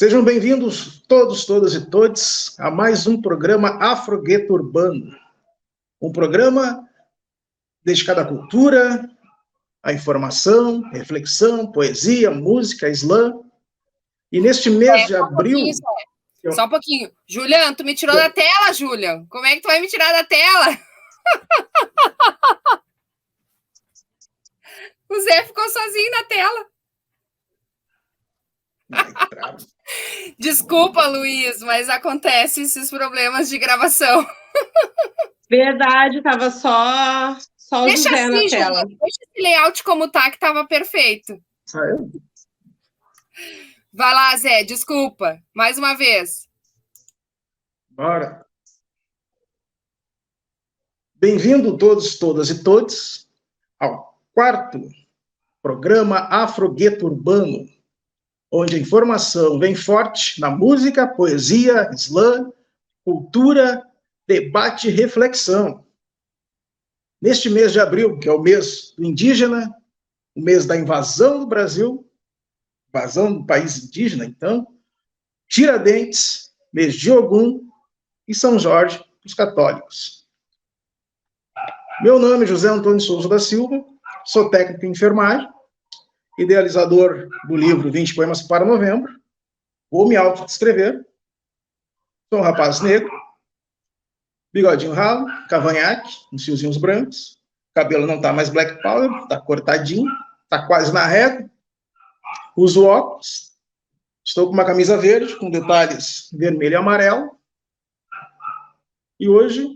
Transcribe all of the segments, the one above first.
Sejam bem-vindos todos, todas e todes a mais um programa Afrogueto Urbano. Um programa dedicado à cultura, à informação, reflexão, poesia, música, slam. E neste mês de abril... Só um pouquinho. Julian, tu me tirou da tela, Julian. Como é que tu vai me tirar da tela? O Zé ficou sozinho na tela. Desculpa, Luiz, mas acontece esses problemas de gravação. Verdade, tava só o deixa José assim, na tela. Julian, deixa esse layout como tá, que tava perfeito. Saiu? Vai lá, Zé, desculpa. Mais uma vez. Bora. Bem-vindo todos, todas e todes ao quarto programa Afrogueto Urbano, onde a informação vem forte na música, poesia, slam, cultura, debate e reflexão. Neste mês de abril, que é o mês do indígena, o mês da invasão do Brasil, invasão do país indígena, então, Tiradentes, mês de Ogum e São Jorge, os católicos. Meu nome é José Antônio Souza da Silva, sou técnico em enfermagem, idealizador do livro 20 Poemas para Novembro. Vou me autodescrever. Sou um rapaz negro, bigodinho ralo, cavanhaque, uns fiozinhos brancos, cabelo não tá mais black powder, tá cortadinho, tá quase na régua, uso óculos, estou com uma camisa verde com detalhes vermelho e amarelo. E hoje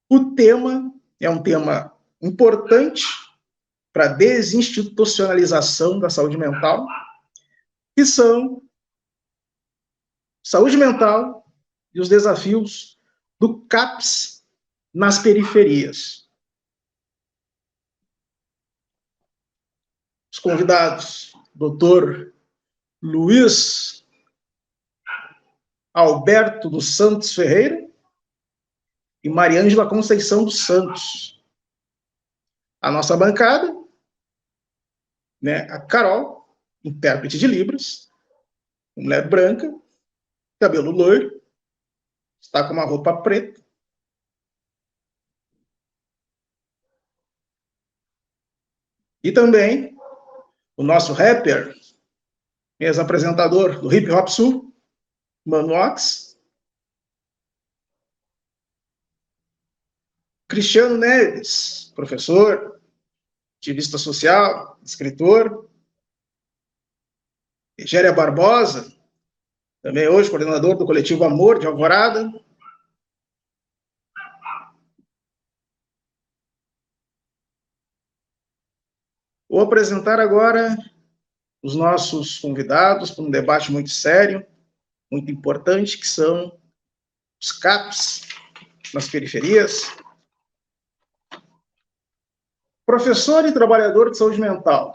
o tema é um tema importante para a desinstitucionalização da saúde mental, que são saúde mental e os desafios do CAPS nas periferias. Os convidados, Dr. Luiz Alberto dos Santos Ferreira e Mariângela Conceição dos Santos. A nossa bancada, né, a Carol, intérprete de Libras, mulher branca, cabelo loiro, está com uma roupa preta. E também o nosso rapper, ex-apresentador do Hip Hop Sul, Mano Ox. Cristiano Neves, professor, ativista social, escritor. Egéria Barbosa, também hoje coordenador do coletivo Amor de Alvorada. Vou apresentar agora os nossos convidados para um debate muito sério, muito importante, que são os CAPs nas periferias. Professor e trabalhador de saúde mental,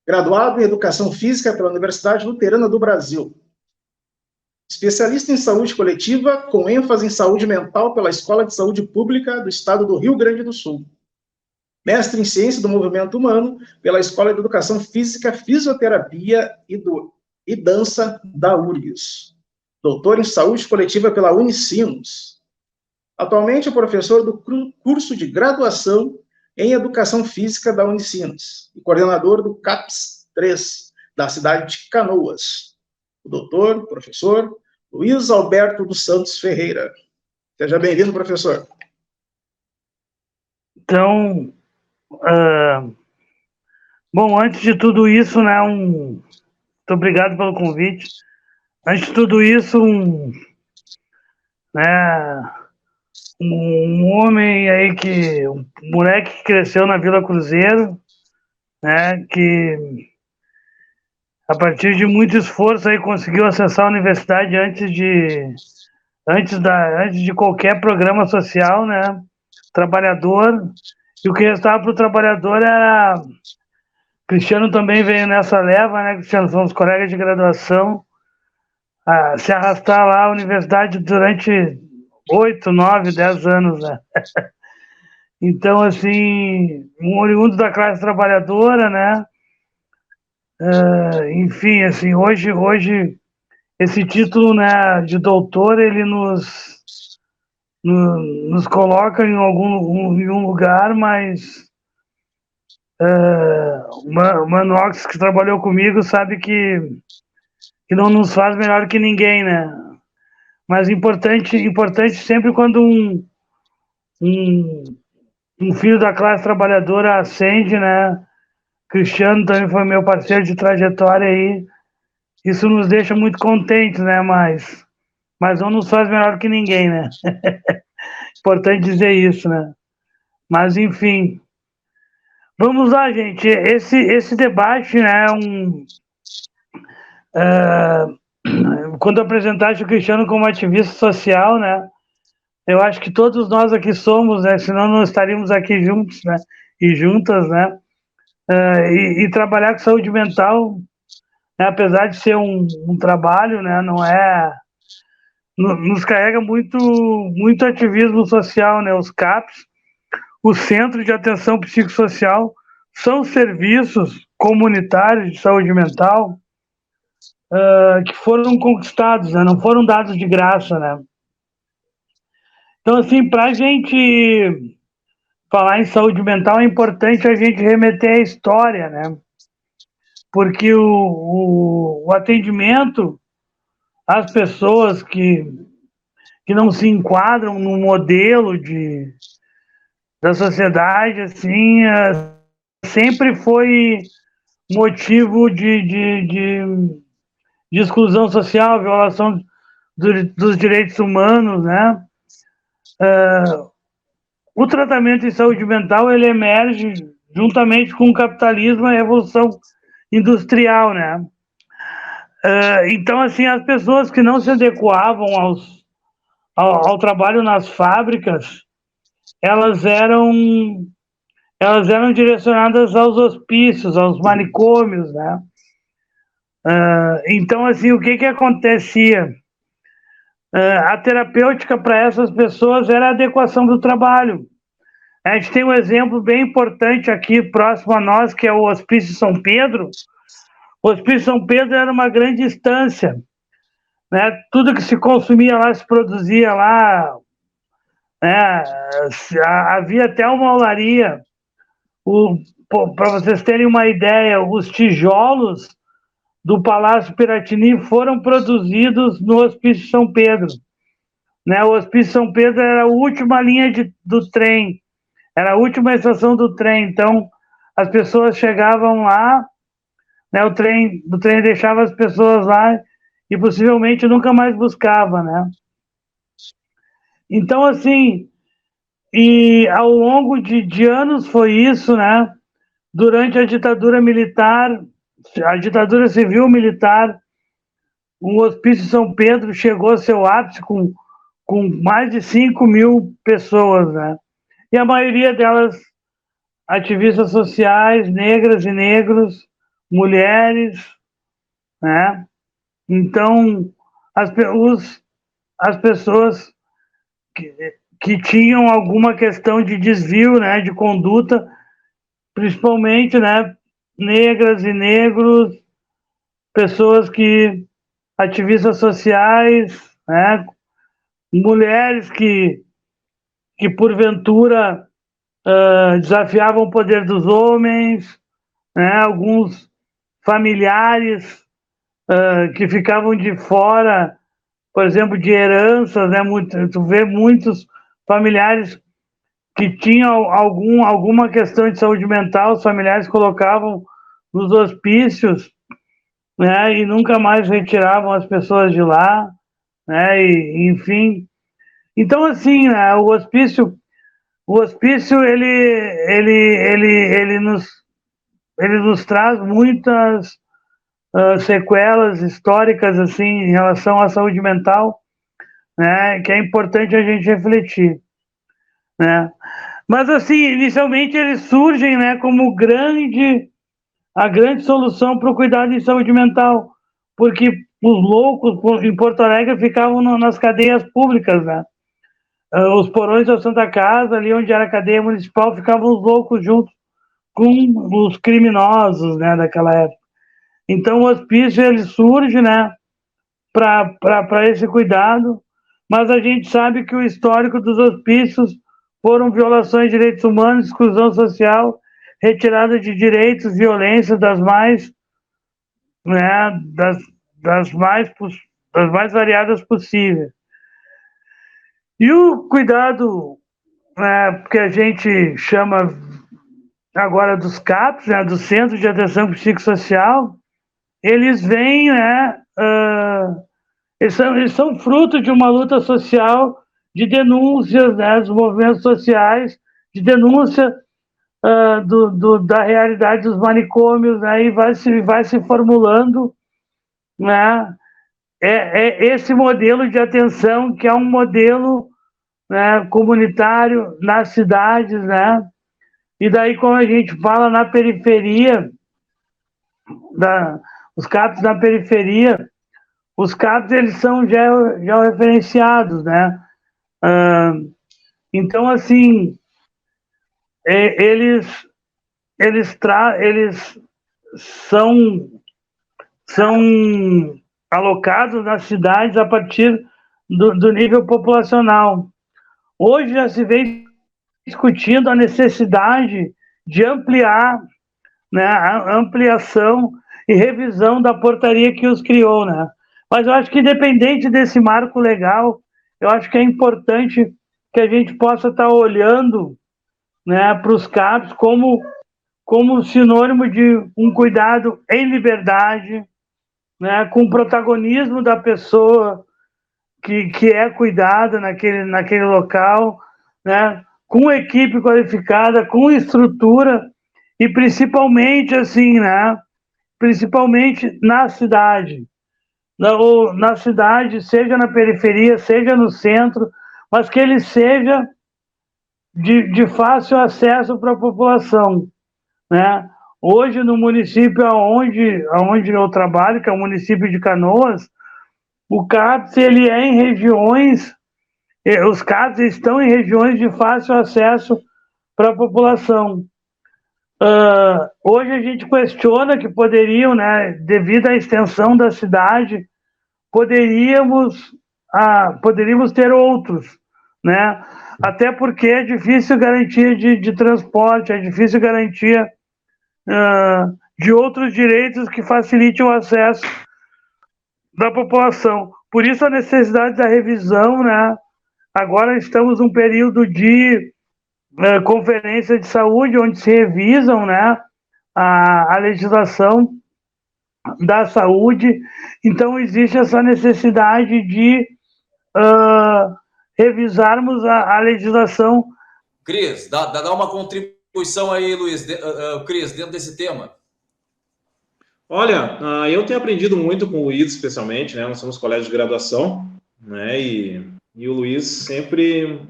graduado em Educação Física pela Universidade Luterana do Brasil. Especialista em saúde coletiva, com ênfase em saúde mental pela Escola de Saúde Pública do Estado do Rio Grande do Sul. Mestre em Ciência do Movimento Humano pela Escola de Educação Física, Fisioterapia e Dança da URGS. Doutor em Saúde Coletiva pela Unicinos. Atualmente é professor do curso de graduação em Educação Física da Unicinos e coordenador do CAPS 3, da cidade de Canoas. O doutor, professor Luiz Alberto dos Santos Ferreira. Seja bem-vindo, professor. Então, bom, antes de tudo isso, né, muito obrigado pelo convite. Antes de tudo isso, um homem aí um moleque que cresceu na Vila Cruzeiro, né, que a partir de muito esforço aí conseguiu acessar a universidade antes de qualquer programa social, né, trabalhador, e o que restava para o trabalhador era... Cristiano também veio nessa leva, né, Cristiano, são os colegas de graduação, a se arrastar lá à universidade durante 8, 9, 10 anos, né? Então, assim, um oriundo da classe trabalhadora, né? Enfim, assim, hoje esse título, né, de doutor, ele nos coloca em em um lugar, mas o Manox, que trabalhou comigo, sabe que não nos faz melhor que ninguém, né? Mas importante sempre quando um filho da classe trabalhadora ascende, né? Cristiano também foi meu parceiro de trajetória aí. Isso nos deixa muito contentes, né? Mas não nos faz melhor que ninguém, né? Importante dizer isso, né? Mas, enfim. Vamos lá, gente. Esse debate, né? Quando apresentaste o Cristiano como ativista social, né? Eu acho que todos nós aqui somos, né? Senão não estaríamos aqui juntos, né? E juntas, né? E trabalhar com saúde mental, né? Apesar de ser um trabalho, né? Não é... Nos carrega muito ativismo social, né? Os CAPs, o Centro de Atenção Psicossocial, são serviços comunitários de saúde mental que foram conquistados, né? Não foram dados de graça, né? Então, assim, para a gente falar em saúde mental, é importante a gente remeter à história, né? Porque o atendimento às pessoas que não se enquadram no modelo da sociedade, assim, sempre foi motivo de exclusão social, violação dos direitos humanos, né? O tratamento em saúde mental, ele emerge juntamente com o capitalismo e a revolução industrial, né? Então, assim, as pessoas que não se adequavam ao trabalho nas fábricas, elas eram direcionadas aos hospícios, aos manicômios, né? Então, assim, o que acontecia? A terapêutica para essas pessoas era a adequação do trabalho. A gente tem um exemplo bem importante aqui próximo a nós, que é o Hospício São Pedro. O Hospício São Pedro era uma grande instância, né? Tudo que se consumia lá se produzia lá, né? Havia até uma olaria. Para vocês terem uma ideia, os tijolos do Palácio Piratini foram produzidos no Hospício São Pedro, né? O Hospício São Pedro era a última linha do trem, era a última estação do trem, então as pessoas chegavam lá, né? O trem deixava as pessoas lá e possivelmente nunca mais buscava, né? Então, assim, e ao longo de anos foi isso, né? Durante a ditadura militar, a ditadura civil-militar, o Hospício São Pedro chegou ao seu ápice com mais de 5.000 pessoas, né? E a maioria delas ativistas sociais, negras e negros, mulheres, né? Então, as pessoas que tinham alguma questão de desvio, né, de conduta, principalmente, né, negras e negros, pessoas ativistas sociais, né, mulheres que porventura desafiavam o poder dos homens, né, alguns familiares que ficavam de fora, por exemplo, de heranças, né, tu vê muitos familiares que tinham alguma questão de saúde mental, os familiares colocavam nos hospícios, né, e nunca mais retiravam as pessoas de lá, né, e, enfim. Então, assim, né, o hospício ele nos traz muitas sequelas históricas, assim, em relação à saúde mental, né, que é importante a gente refletir, né. Mas, assim, inicialmente eles surgem, né, como a grande solução para o cuidado em saúde mental, porque os loucos em Porto Alegre ficavam nas cadeias públicas, né? Os porões da Santa Casa, ali onde era a cadeia municipal, ficavam os loucos juntos com os criminosos, né, daquela época. Então o hospício ele surge, né, para esse cuidado, mas a gente sabe que o histórico dos hospícios foram violações de direitos humanos, exclusão social, retirada de direitos, violência das mais, né, das mais variadas possíveis. E o cuidado, né, que a gente chama agora dos CAPs, né, do Centro de Atenção Psicossocial, eles vêm, né, eles são fruto de uma luta social, de denúncias, né, dos movimentos sociais, de denúncia da realidade dos manicômios, né, e vai se formulando, né, esse modelo de atenção, que é um modelo, né, comunitário nas cidades, né, e daí, quando a gente fala na periferia, os CAPs na periferia, os CAPs eles são georreferenciados, né? Então, assim, eles são alocados nas cidades a partir do nível populacional. Hoje já se vem discutindo a necessidade de ampliar, né, a ampliação e revisão da portaria que os criou, né? Mas eu acho que, independente desse marco legal, eu acho que é importante que a gente possa estar olhando, né, para os CAPs como sinônimo de um cuidado em liberdade, né, com o protagonismo da pessoa que é cuidada naquele local, né, com equipe qualificada, com estrutura e principalmente assim, né, principalmente na cidade, na cidade, seja na periferia, seja no centro, mas que ele seja de fácil acesso para a população, né? Hoje, no município onde eu trabalho, que é o município de Canoas, o CAPS ele é em regiões, os CAPS estão em regiões de fácil acesso para a população. Hoje a gente questiona que poderiam, né, devido à extensão da cidade, poderíamos ter outros, né? Até porque é difícil garantia de transporte, é difícil garantia de outros direitos que facilitem o acesso da população. Por isso a necessidade da revisão, né? Agora estamos num período de conferência de saúde, onde se revisam, né, a legislação da saúde. Então existe essa necessidade de revisarmos a legislação. Cris, dá uma contribuição aí, Luiz, Cris, dentro desse tema. Olha, eu tenho aprendido muito com o Luiz, especialmente, né? Nós somos colegas de graduação, né? E o Luiz sempre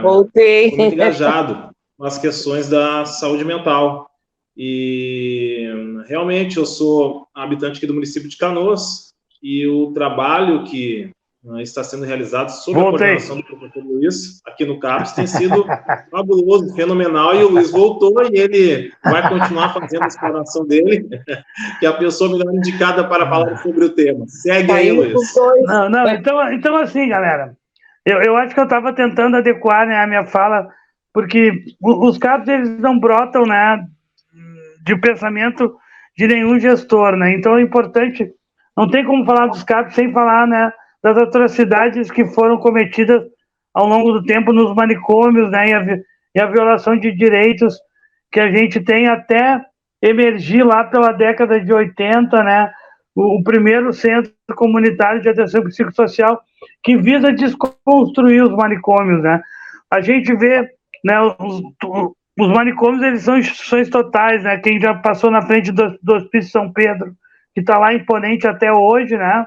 foi muito engajado nas questões da saúde mental. E realmente eu sou habitante aqui do município de Canoas e o trabalho que está sendo realizado sob a coordenação do professor Luiz aqui no CAPS tem sido fabuloso, fenomenal, e o Luiz voltou e ele vai continuar fazendo a exploração dele, que é a pessoa melhor indicada para falar sobre o tema. Segue aí, Luiz. Então assim, galera, eu acho que eu estava tentando adequar, né, a minha fala, porque os CAPs eles não brotam, né, de pensamento de nenhum gestor, né? Então é importante, não tem como falar dos CAPs sem falar, né, das atrocidades que foram cometidas ao longo do tempo nos manicômios, né, e a violação de direitos que a gente tem até emergir lá pela década de 80, né, o primeiro centro comunitário de atenção psicossocial que visa desconstruir os manicômios, né? A gente vê, né, os manicômios, eles são instituições totais, né? Quem já passou na frente do Hospício São Pedro, que está lá imponente até hoje, né?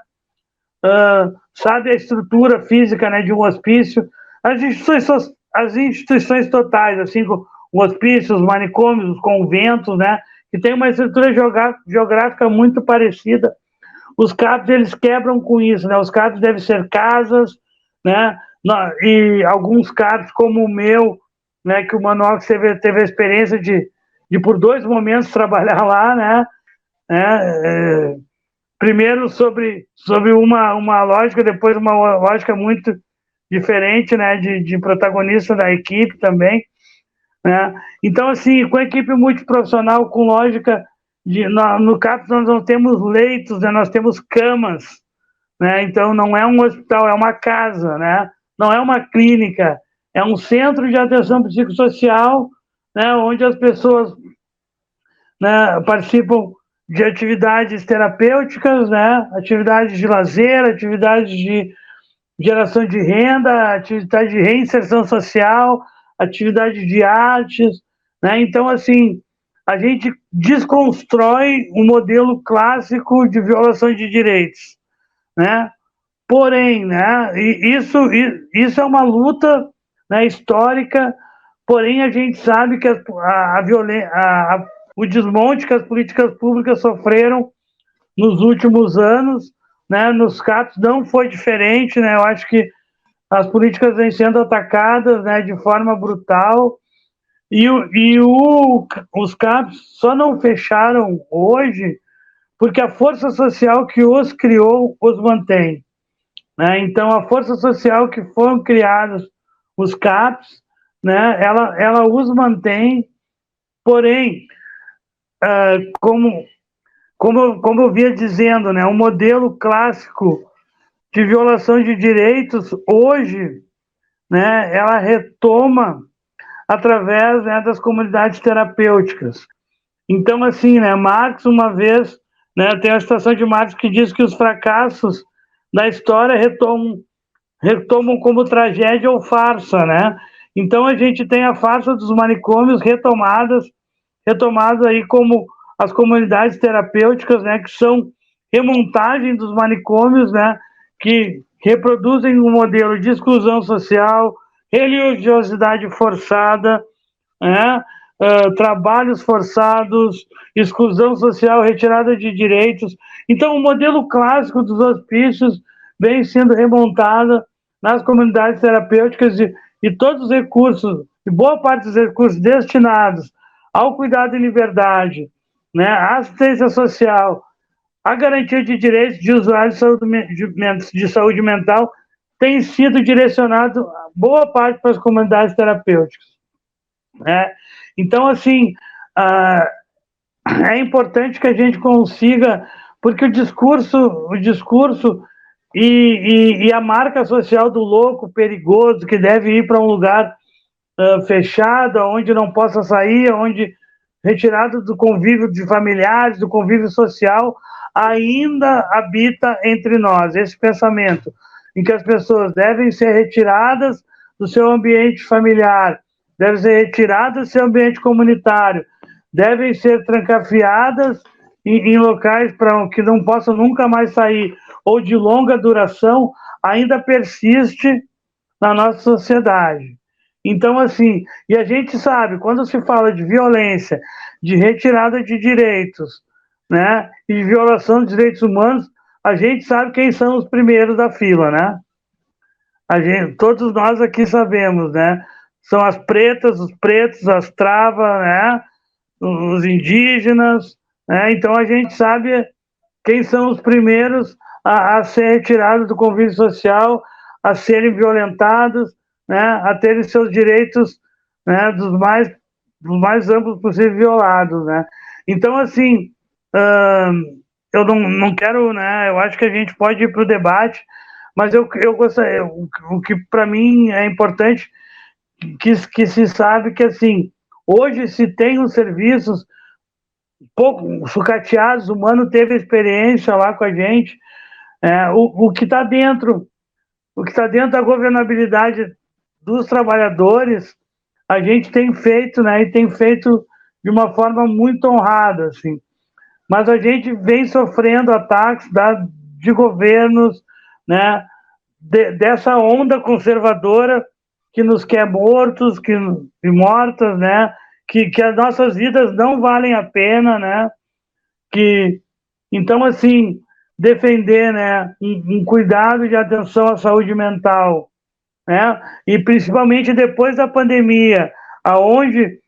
Sabe a estrutura física, né, de um hospício. As instituições totais, assim, o hospício, os manicômios, os conventos, né, que tem uma estrutura geográfica muito parecida. Os CAPs, eles quebram com isso, né? Os CAPs devem ser casas, né? E alguns CAPs, como o meu, né, que o Manuel teve a experiência de por 2 momentos trabalhar lá, né? primeiro sobre uma lógica, depois uma lógica muito diferente, né, de protagonista da equipe também, né? Então, assim, com a equipe multiprofissional, com lógica no CAPS nós não temos leitos, né, nós temos camas, né? Então não é um hospital, é uma casa, né? Não é uma clínica, é um centro de atenção psicossocial, né, onde as pessoas, né, participam de atividades terapêuticas, né, atividades de lazer, atividades de geração de renda, atividade de reinserção social, atividade de artes, né? Então, assim, a gente desconstrói um modelo clássico de violação de direitos, né? Porém, né, isso é uma luta, né, histórica, porém a gente sabe que o desmonte que as políticas públicas sofreram nos últimos anos, né, nos CAPs não foi diferente, né? Eu acho que as políticas vêm sendo atacadas, né, de forma brutal, e os CAPs só não fecharam hoje porque a força social que os criou os mantém, né? Então, a força social que foram criados os CAPs, né, ela os mantém, porém, como eu vinha dizendo, né, um modelo clássico de violação de direitos, hoje, né, ela retoma através, né, das comunidades terapêuticas. Então, assim, né, Marx, uma vez, né, tem a citação de Marx que diz que os fracassos da história retomam como tragédia ou farsa, né? Então, a gente tem a farsa dos manicômios retomadas aí como as comunidades terapêuticas, né, que são remontagem dos manicômios, né, que reproduzem um modelo de exclusão social, religiosidade forçada, né, trabalhos forçados, exclusão social, retirada de direitos. Então, o modelo clássico dos hospícios vem sendo remontado nas comunidades terapêuticas e todos os recursos, e boa parte dos recursos destinados ao cuidado em liberdade, né, à assistência social, à garantia de direitos de usuários de saúde mental, tem sido direcionado boa parte para as comunidades terapêuticas, né? Então, assim, é importante que a gente consiga, porque o discurso e a marca social do louco perigoso, que deve ir para um lugar fechado, onde não possa sair, onde retirado do convívio de familiares, do convívio social, ainda habita entre nós esse pensamento em que as pessoas devem ser retiradas do seu ambiente familiar, devem ser retiradas do seu ambiente comunitário, devem ser trancafiadas em locais para que não possam nunca mais sair, ou de longa duração, ainda persiste na nossa sociedade. Então, assim, e a gente sabe, quando se fala de violência, de retirada de direitos, né, e de violação dos direitos humanos, a gente sabe quem são os primeiros da fila, né? Todos nós aqui sabemos, né? São as pretas, os pretos, as travas, né? Os indígenas, né? Então a gente sabe quem são os primeiros a ser retirados do convívio social, a serem violentados, né? A terem seus direitos, né, dos mais amplos possível violados, né? Então, assim, eu não quero, né? Eu acho que a gente pode ir para o debate, mas eu gostaria, o que para mim é importante que se sabe que, assim, hoje se tem os serviços pouco sucateados, o Mano teve experiência lá com a gente, o que está dentro da governabilidade dos trabalhadores, a gente tem feito, né, e tem feito de uma forma muito honrada, assim. Mas a gente vem sofrendo ataques de governos, né, dessa onda conservadora que nos quer mortos e mortas, né, que as nossas vidas não valem a pena, né, então, assim, defender, né, um cuidado de atenção à saúde mental, né, e principalmente depois da pandemia, aonde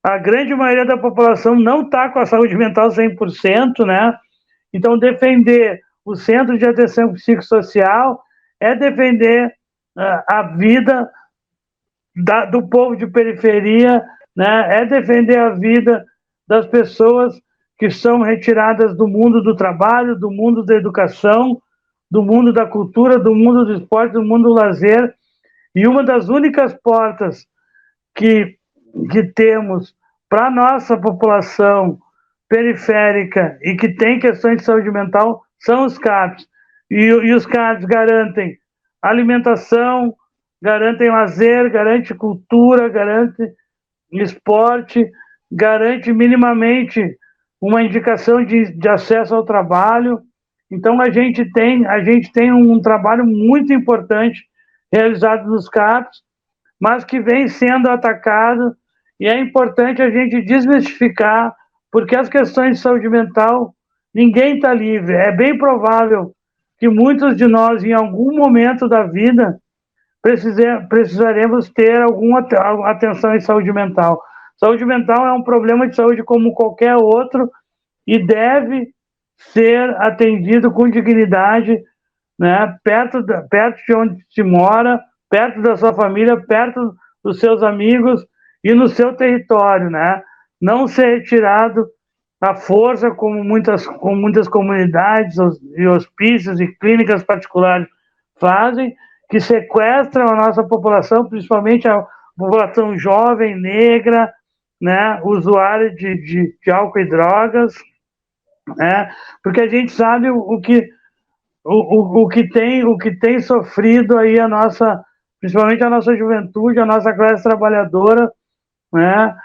a grande maioria da população não está com a saúde mental 100%, né, Então, defender o Centro de Atenção Psicossocial é defender a vida do povo de periferia, né? É defender a vida das pessoas que são retiradas do mundo do trabalho, do mundo da educação, do mundo da cultura, do mundo do esporte, do mundo do lazer. E uma das únicas portas que temos para a nossa população periférica e que tem questões de saúde mental são os CAPs. E os CAPs garantem alimentação, garantem lazer, garante cultura, garante esporte, garante minimamente uma indicação de acesso ao trabalho. Então, a gente tem um trabalho muito importante realizado nos CAPs, mas que vem sendo atacado, e é importante a gente desmistificar, porque as questões de saúde mental, ninguém está livre. É bem provável que muitos de nós, em algum momento da vida, precisaremos ter alguma atenção em saúde mental. Saúde mental é um problema de saúde como qualquer outro e deve ser atendido com dignidade, né? Perto de onde se mora, perto da sua família, perto dos seus amigos e no seu território, né? Não ser retirado à força, como muitas comunidades e hospícios e clínicas particulares fazem, que sequestram a nossa população, principalmente a população jovem, negra, né, usuária de álcool e drogas, né, porque a gente sabe o que tem sofrido aí principalmente a nossa juventude, a nossa classe trabalhadora, né,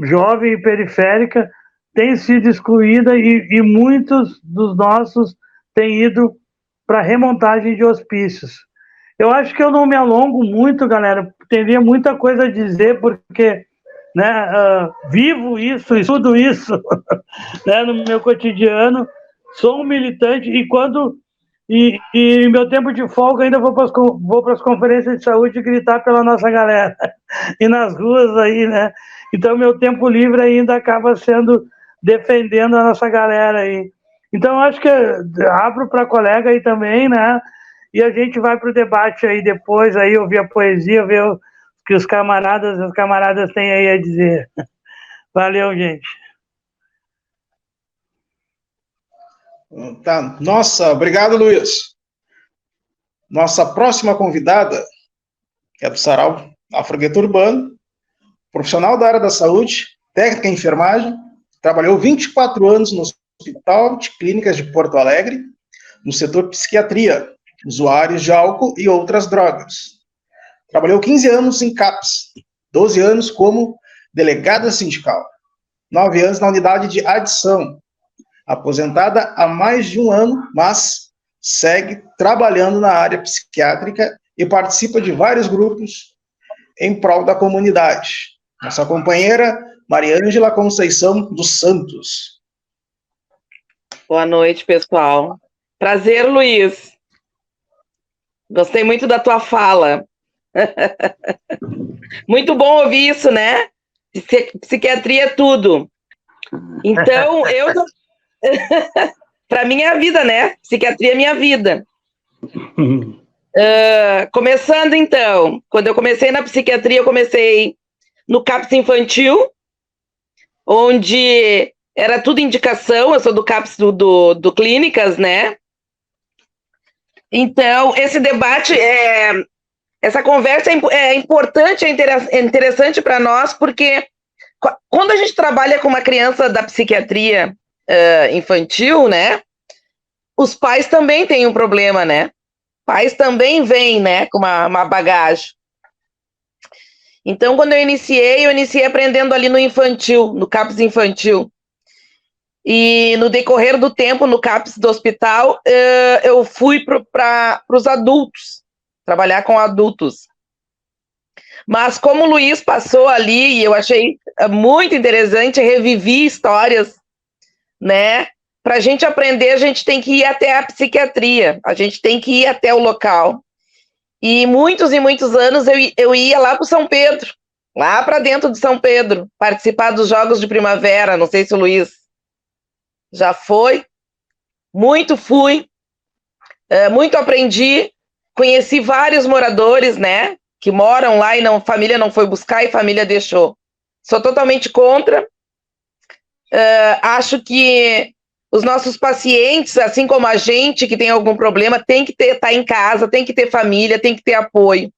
jovem e periférica, tem sido excluída e muitos dos nossos têm ido para remontagem de hospícios. Eu acho que eu não me alongo muito, galera, teria muita coisa a dizer, porque, né, vivo isso, estudo isso né, no meu cotidiano, sou um militante e meu tempo de folga ainda vou para as conferências de saúde gritar pela nossa galera e nas ruas aí, né? Então meu tempo livre ainda acaba sendo defendendo a nossa galera aí. Então eu acho que abro para colega aí também, né? E a gente vai para o debate aí depois, aí ouvir a poesia, ver o que os camaradas e as camaradas têm aí a dizer. Valeu, gente. Tá. Nossa, obrigado, Luiz. Nossa próxima convidada é do Sarau Afrogueto Urbano, profissional da área da saúde, técnica em enfermagem, trabalhou 24 anos no Hospital de Clínicas de Porto Alegre, no setor psiquiatria, usuários de álcool e outras drogas. Trabalhou 15 anos em CAPS, 12 anos como delegada sindical, 9 anos na unidade de adição, aposentada há mais de um ano, mas segue trabalhando na área psiquiátrica e participa de vários grupos em prol da comunidade. Nossa companheira, Mariângela Conceição dos Santos. Boa noite, pessoal. Prazer, Luiz. Gostei muito da tua fala. Muito bom ouvir isso, né? Psiquiatria é tudo. Então, para mim é a vida, né? Psiquiatria é minha vida. Começando, então, quando eu comecei na psiquiatria, eu comecei no CAPS infantil, onde era tudo indicação, eu sou do CAPS do Clínicas, né? Então, esse debate, essa conversa é importante, é interessante para nós, porque quando a gente trabalha com uma criança da psiquiatria infantil, né, os pais também têm um problema, né? Pais também vêm, né, com uma bagagem. Então, quando eu iniciei aprendendo ali no infantil, no CAPS infantil. E no decorrer do tempo, no CAPS do hospital, eu fui para os adultos, trabalhar com adultos. Mas como o Luiz passou ali, e eu achei muito interessante, revivi histórias, né? Para a gente aprender, a gente tem que ir até a psiquiatria, a gente tem que ir até o local. E muitos anos eu ia lá para o São Pedro, lá para dentro de São Pedro, participar dos Jogos de Primavera, não sei se o Luiz já foi, muito fui, muito aprendi, conheci vários moradores, né, que moram lá e família não foi buscar e família deixou. Sou totalmente contra. Acho que os nossos pacientes, assim como a gente que tem algum problema, tem que estar em casa, tem que ter família, tem que ter apoio,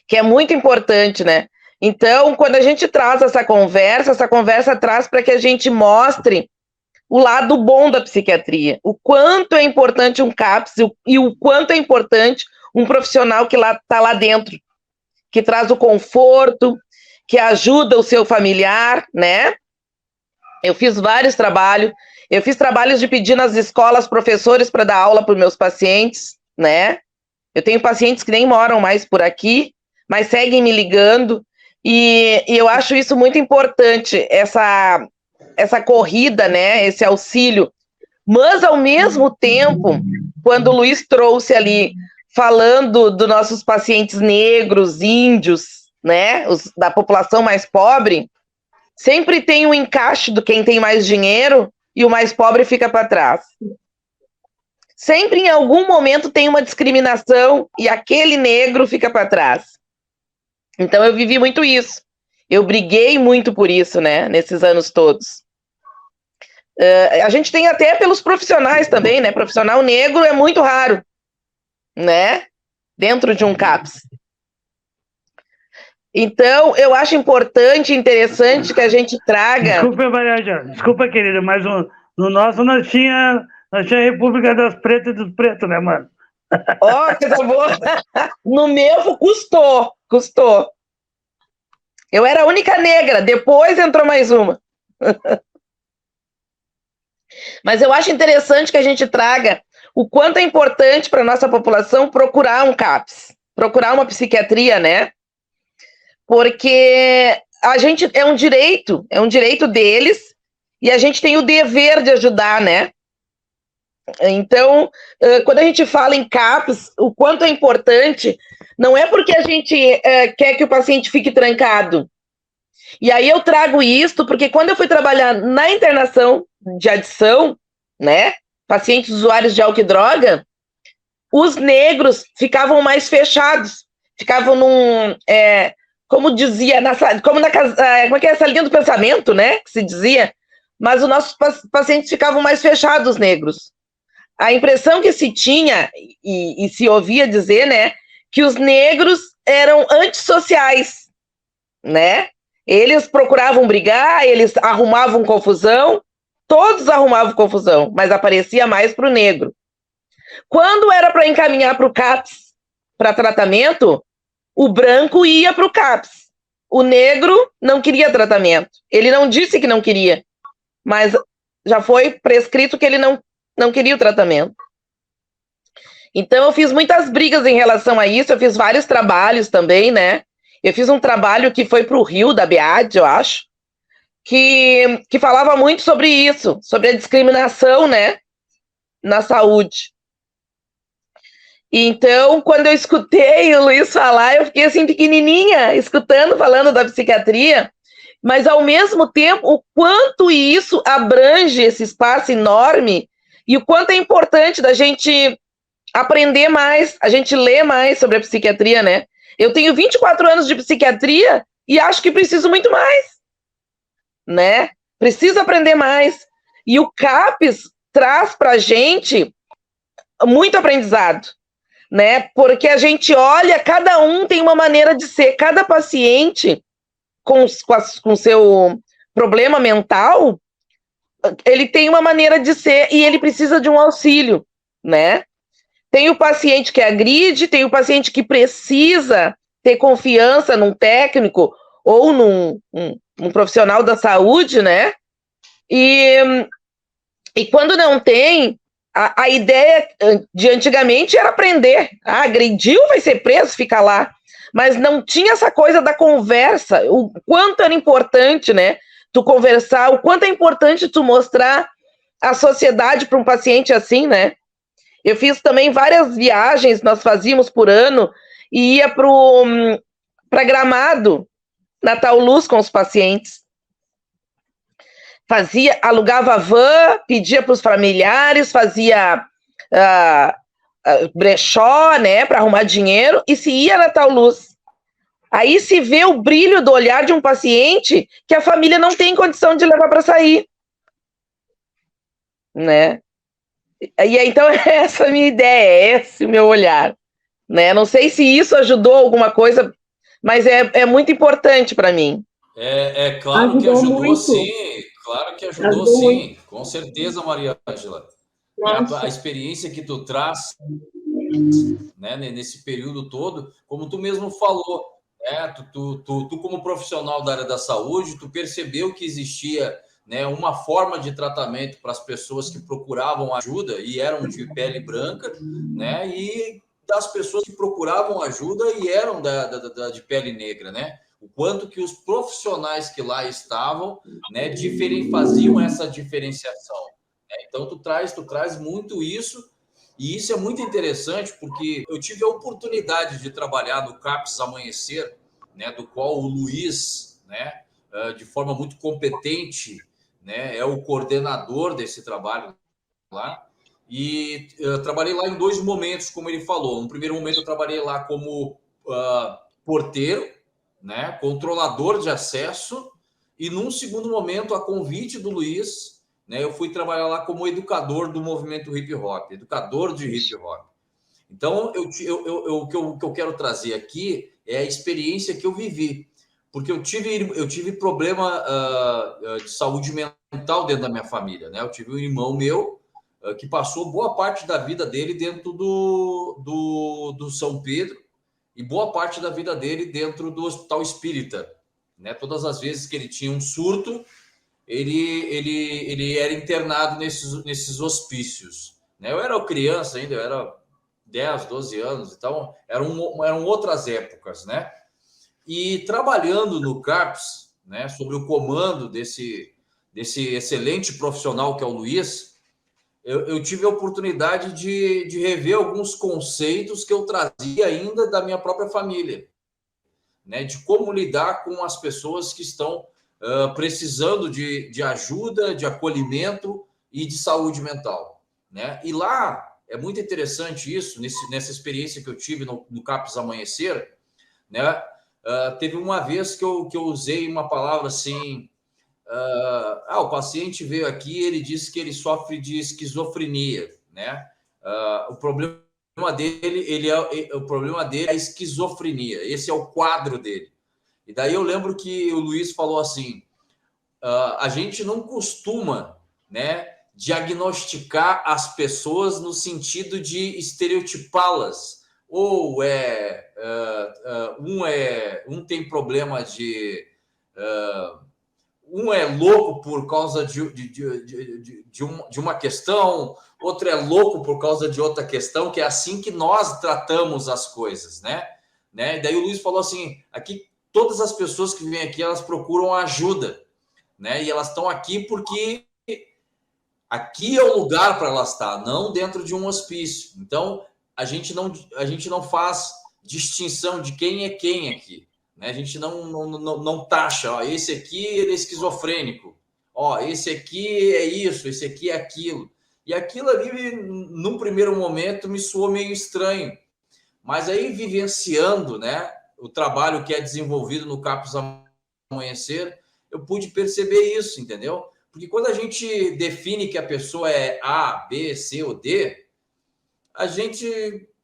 que é muito importante, né? Então, quando a gente traz essa conversa traz para que a gente mostre o lado bom da psiquiatria, o quanto é importante um CAPS e o quanto é importante um profissional que está lá dentro, que traz o conforto, que ajuda o seu familiar, né? Eu fiz vários trabalhos, eu fiz trabalhos de pedir nas escolas professores para dar aula para os meus pacientes, né? Eu tenho pacientes que nem moram mais por aqui, mas seguem me ligando, e eu acho isso muito importante, essa corrida, né? Esse auxílio. Mas, ao mesmo tempo, quando o Luiz trouxe ali, falando dos nossos pacientes negros, índios, né? Da população mais pobre, sempre tem um encaixe do quem tem mais dinheiro e o mais pobre fica para trás. Sempre, em algum momento, tem uma discriminação e aquele negro fica para trás. Então, eu vivi muito isso. Eu briguei muito por isso, né? Nesses anos todos. A gente tem até pelos profissionais também, né? Profissional negro é muito raro, né? Dentro de um CAPS. Então, eu acho importante e interessante que a gente traga... Desculpa, Maria, desculpa, querida, mas no nosso nós tinha a República das Pretas e dos Pretos, né, mano? Ó, coisa boa! No meu, custou. Eu era a única negra, depois entrou mais uma. Mas eu acho interessante que a gente traga o quanto é importante para a nossa população procurar um CAPS, procurar uma psiquiatria, né? Porque a gente é um direito deles, e a gente tem o dever de ajudar, né? Então, quando a gente fala em CAPS, o quanto é importante, não é porque a gente quer que o paciente fique trancado. E aí eu trago isso porque quando eu fui trabalhar na internação de adição, né, pacientes usuários de álcool e droga, os negros ficavam mais fechados, ficavam como dizia, como é que é essa linha do pensamento, né, que se dizia, mas os nossos pacientes ficavam mais fechados, os negros. A impressão que se tinha, e se ouvia dizer, né, que os negros eram antissociais, né? Eles procuravam brigar, eles arrumavam confusão, todos arrumavam confusão, mas aparecia mais para o negro. Quando era para encaminhar para o CAPS, para tratamento, o branco ia para o CAPS. O negro não queria tratamento. Ele não disse que não queria, mas já foi prescrito que ele não queria o tratamento. Então, eu fiz muitas brigas em relação a isso, eu fiz vários trabalhos também, né? Eu fiz um trabalho que foi para o Rio, da BEAD, eu acho, que falava muito sobre isso, sobre a discriminação, né, na saúde. Então, quando eu escutei o Luiz falar, eu fiquei assim, pequenininha, falando da psiquiatria, mas, ao mesmo tempo, o quanto isso abrange esse espaço enorme e o quanto é importante da gente aprender mais, a gente ler mais sobre a psiquiatria, né? Eu tenho 24 anos de psiquiatria e acho que preciso muito mais, né? Preciso aprender mais. E o CAPS traz para a gente muito aprendizado, né? Porque a gente olha, cada um tem uma maneira de ser, cada paciente com seu problema mental, ele tem uma maneira de ser e ele precisa de um auxílio, né? Tem o paciente que agride, tem o paciente que precisa ter confiança num técnico ou num profissional da saúde, né? E quando não tem, a ideia de antigamente era prender. Agrediu, vai ser preso, fica lá. Mas não tinha essa coisa da conversa, o quanto era importante, né? Tu conversar, o quanto é importante tu mostrar a sociedade para um paciente assim, né? Eu fiz também várias viagens, nós fazíamos por ano, e ia para Gramado, Natal Luz com os pacientes. alugava van, pedia para os familiares, fazia brechó, né, para arrumar dinheiro, e se ia na Tal Luz. Aí se vê o brilho do olhar de um paciente que a família não tem condição de levar para sair, né? E então essa é a minha ideia, esse é o meu olhar, né? Não sei se isso ajudou alguma coisa, mas é muito importante para mim. Claro Ajudou que ajudou muito. sim, claro que ajudou Ajudou sim, muito. com certeza, Maria Ângela. A experiência que tu traz, né, nesse período todo, como tu mesmo falou, né, tu como profissional da área da saúde, tu percebeu que existia, né, uma forma de tratamento para as pessoas que procuravam ajuda e eram de pele branca, né, e das pessoas que procuravam ajuda e eram de pele negra, né? O quanto que os profissionais que lá estavam, né, faziam essa diferenciação. Né? Então, tu traz muito isso, e isso é muito interessante, porque eu tive a oportunidade de trabalhar no CAPS Amanhecer, né, do qual o Luiz, né, de forma muito competente, né, é o coordenador desse trabalho lá. E eu trabalhei lá em 2 momentos, como ele falou. No primeiro momento, eu trabalhei lá como porteiro, né, controlador de acesso, e num segundo momento, a convite do Luiz, né, eu fui trabalhar lá como educador do movimento hip hop, educador de hip hop. Então, o que eu quero trazer aqui é a experiência que eu vivi, porque eu tive problema de saúde mental dentro da minha família, né? Eu tive um irmão meu que passou boa parte da vida dele dentro do São Pedro, e boa parte da vida dele dentro do Hospital Espírita, né? Todas as vezes que ele tinha um surto, ele era internado nesses hospícios, né? Eu era criança ainda, eu era 10, 12 anos, então eram outras épocas, né? E trabalhando no CAPS, né, sob o comando desse excelente profissional que é o Luiz, eu tive a oportunidade de rever alguns conceitos que eu trazia ainda da minha própria família, né, de como lidar com as pessoas que estão precisando de ajuda, de acolhimento e de saúde mental, né? E lá é muito interessante isso, nessa experiência que eu tive no CAPS Amanhecer, né? Teve uma vez que eu usei uma palavra assim, o paciente veio aqui, ele disse que ele sofre de esquizofrenia, né? O problema dele, o problema dele é a esquizofrenia, esse é o quadro dele. E daí eu lembro que o Luiz falou assim, a gente não costuma, né, diagnosticar as pessoas no sentido de estereotipá-las, ou um tem problema de um é louco por causa de uma questão, outro é louco por causa de outra questão, que é assim que nós tratamos as coisas, né? E daí o Luiz falou assim, aqui todas as pessoas que vêm aqui, elas procuram ajuda, né? E elas estão aqui porque aqui é o lugar para elas estar, não dentro de um hospício. Então, a gente não faz distinção de quem é quem aqui. Né? A gente não taxa, ó, esse aqui ele é esquizofrênico, ó, esse aqui é isso, esse aqui é aquilo. E aquilo ali, num primeiro momento, me soou meio estranho. Mas aí, vivenciando, né, o trabalho que é desenvolvido no CAPS Amanhecer, eu pude perceber isso, entendeu? Porque quando a gente define que a pessoa é A, B, C ou D,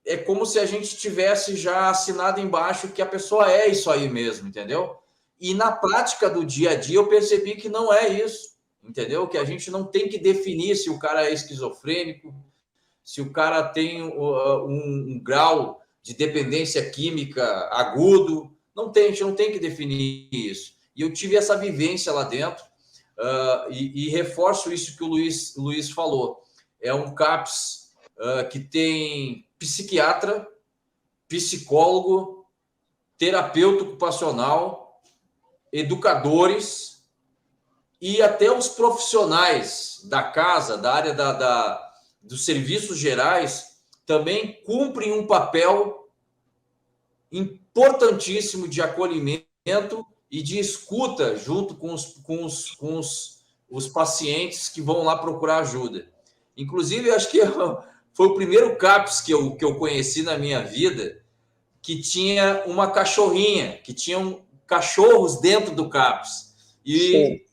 é como se a gente tivesse já assinado embaixo que a pessoa é isso aí mesmo, entendeu? E na prática do dia a dia eu percebi que não é isso, entendeu? Que a gente não tem que definir se o cara é esquizofrênico, se o cara tem um grau de dependência química agudo, a gente não tem que definir isso. E eu tive essa vivência lá dentro, e reforço isso que o Luiz falou. É um CAPS que tem psiquiatra, psicólogo, terapeuta ocupacional, educadores e até os profissionais da casa, da área dos serviços gerais, também cumprem um papel importantíssimo de acolhimento e de escuta junto com os os pacientes que vão lá procurar ajuda. Inclusive, acho que foi o primeiro CAPS que eu conheci na minha vida que tinha uma cachorrinha, que tinham cachorros dentro do CAPS. E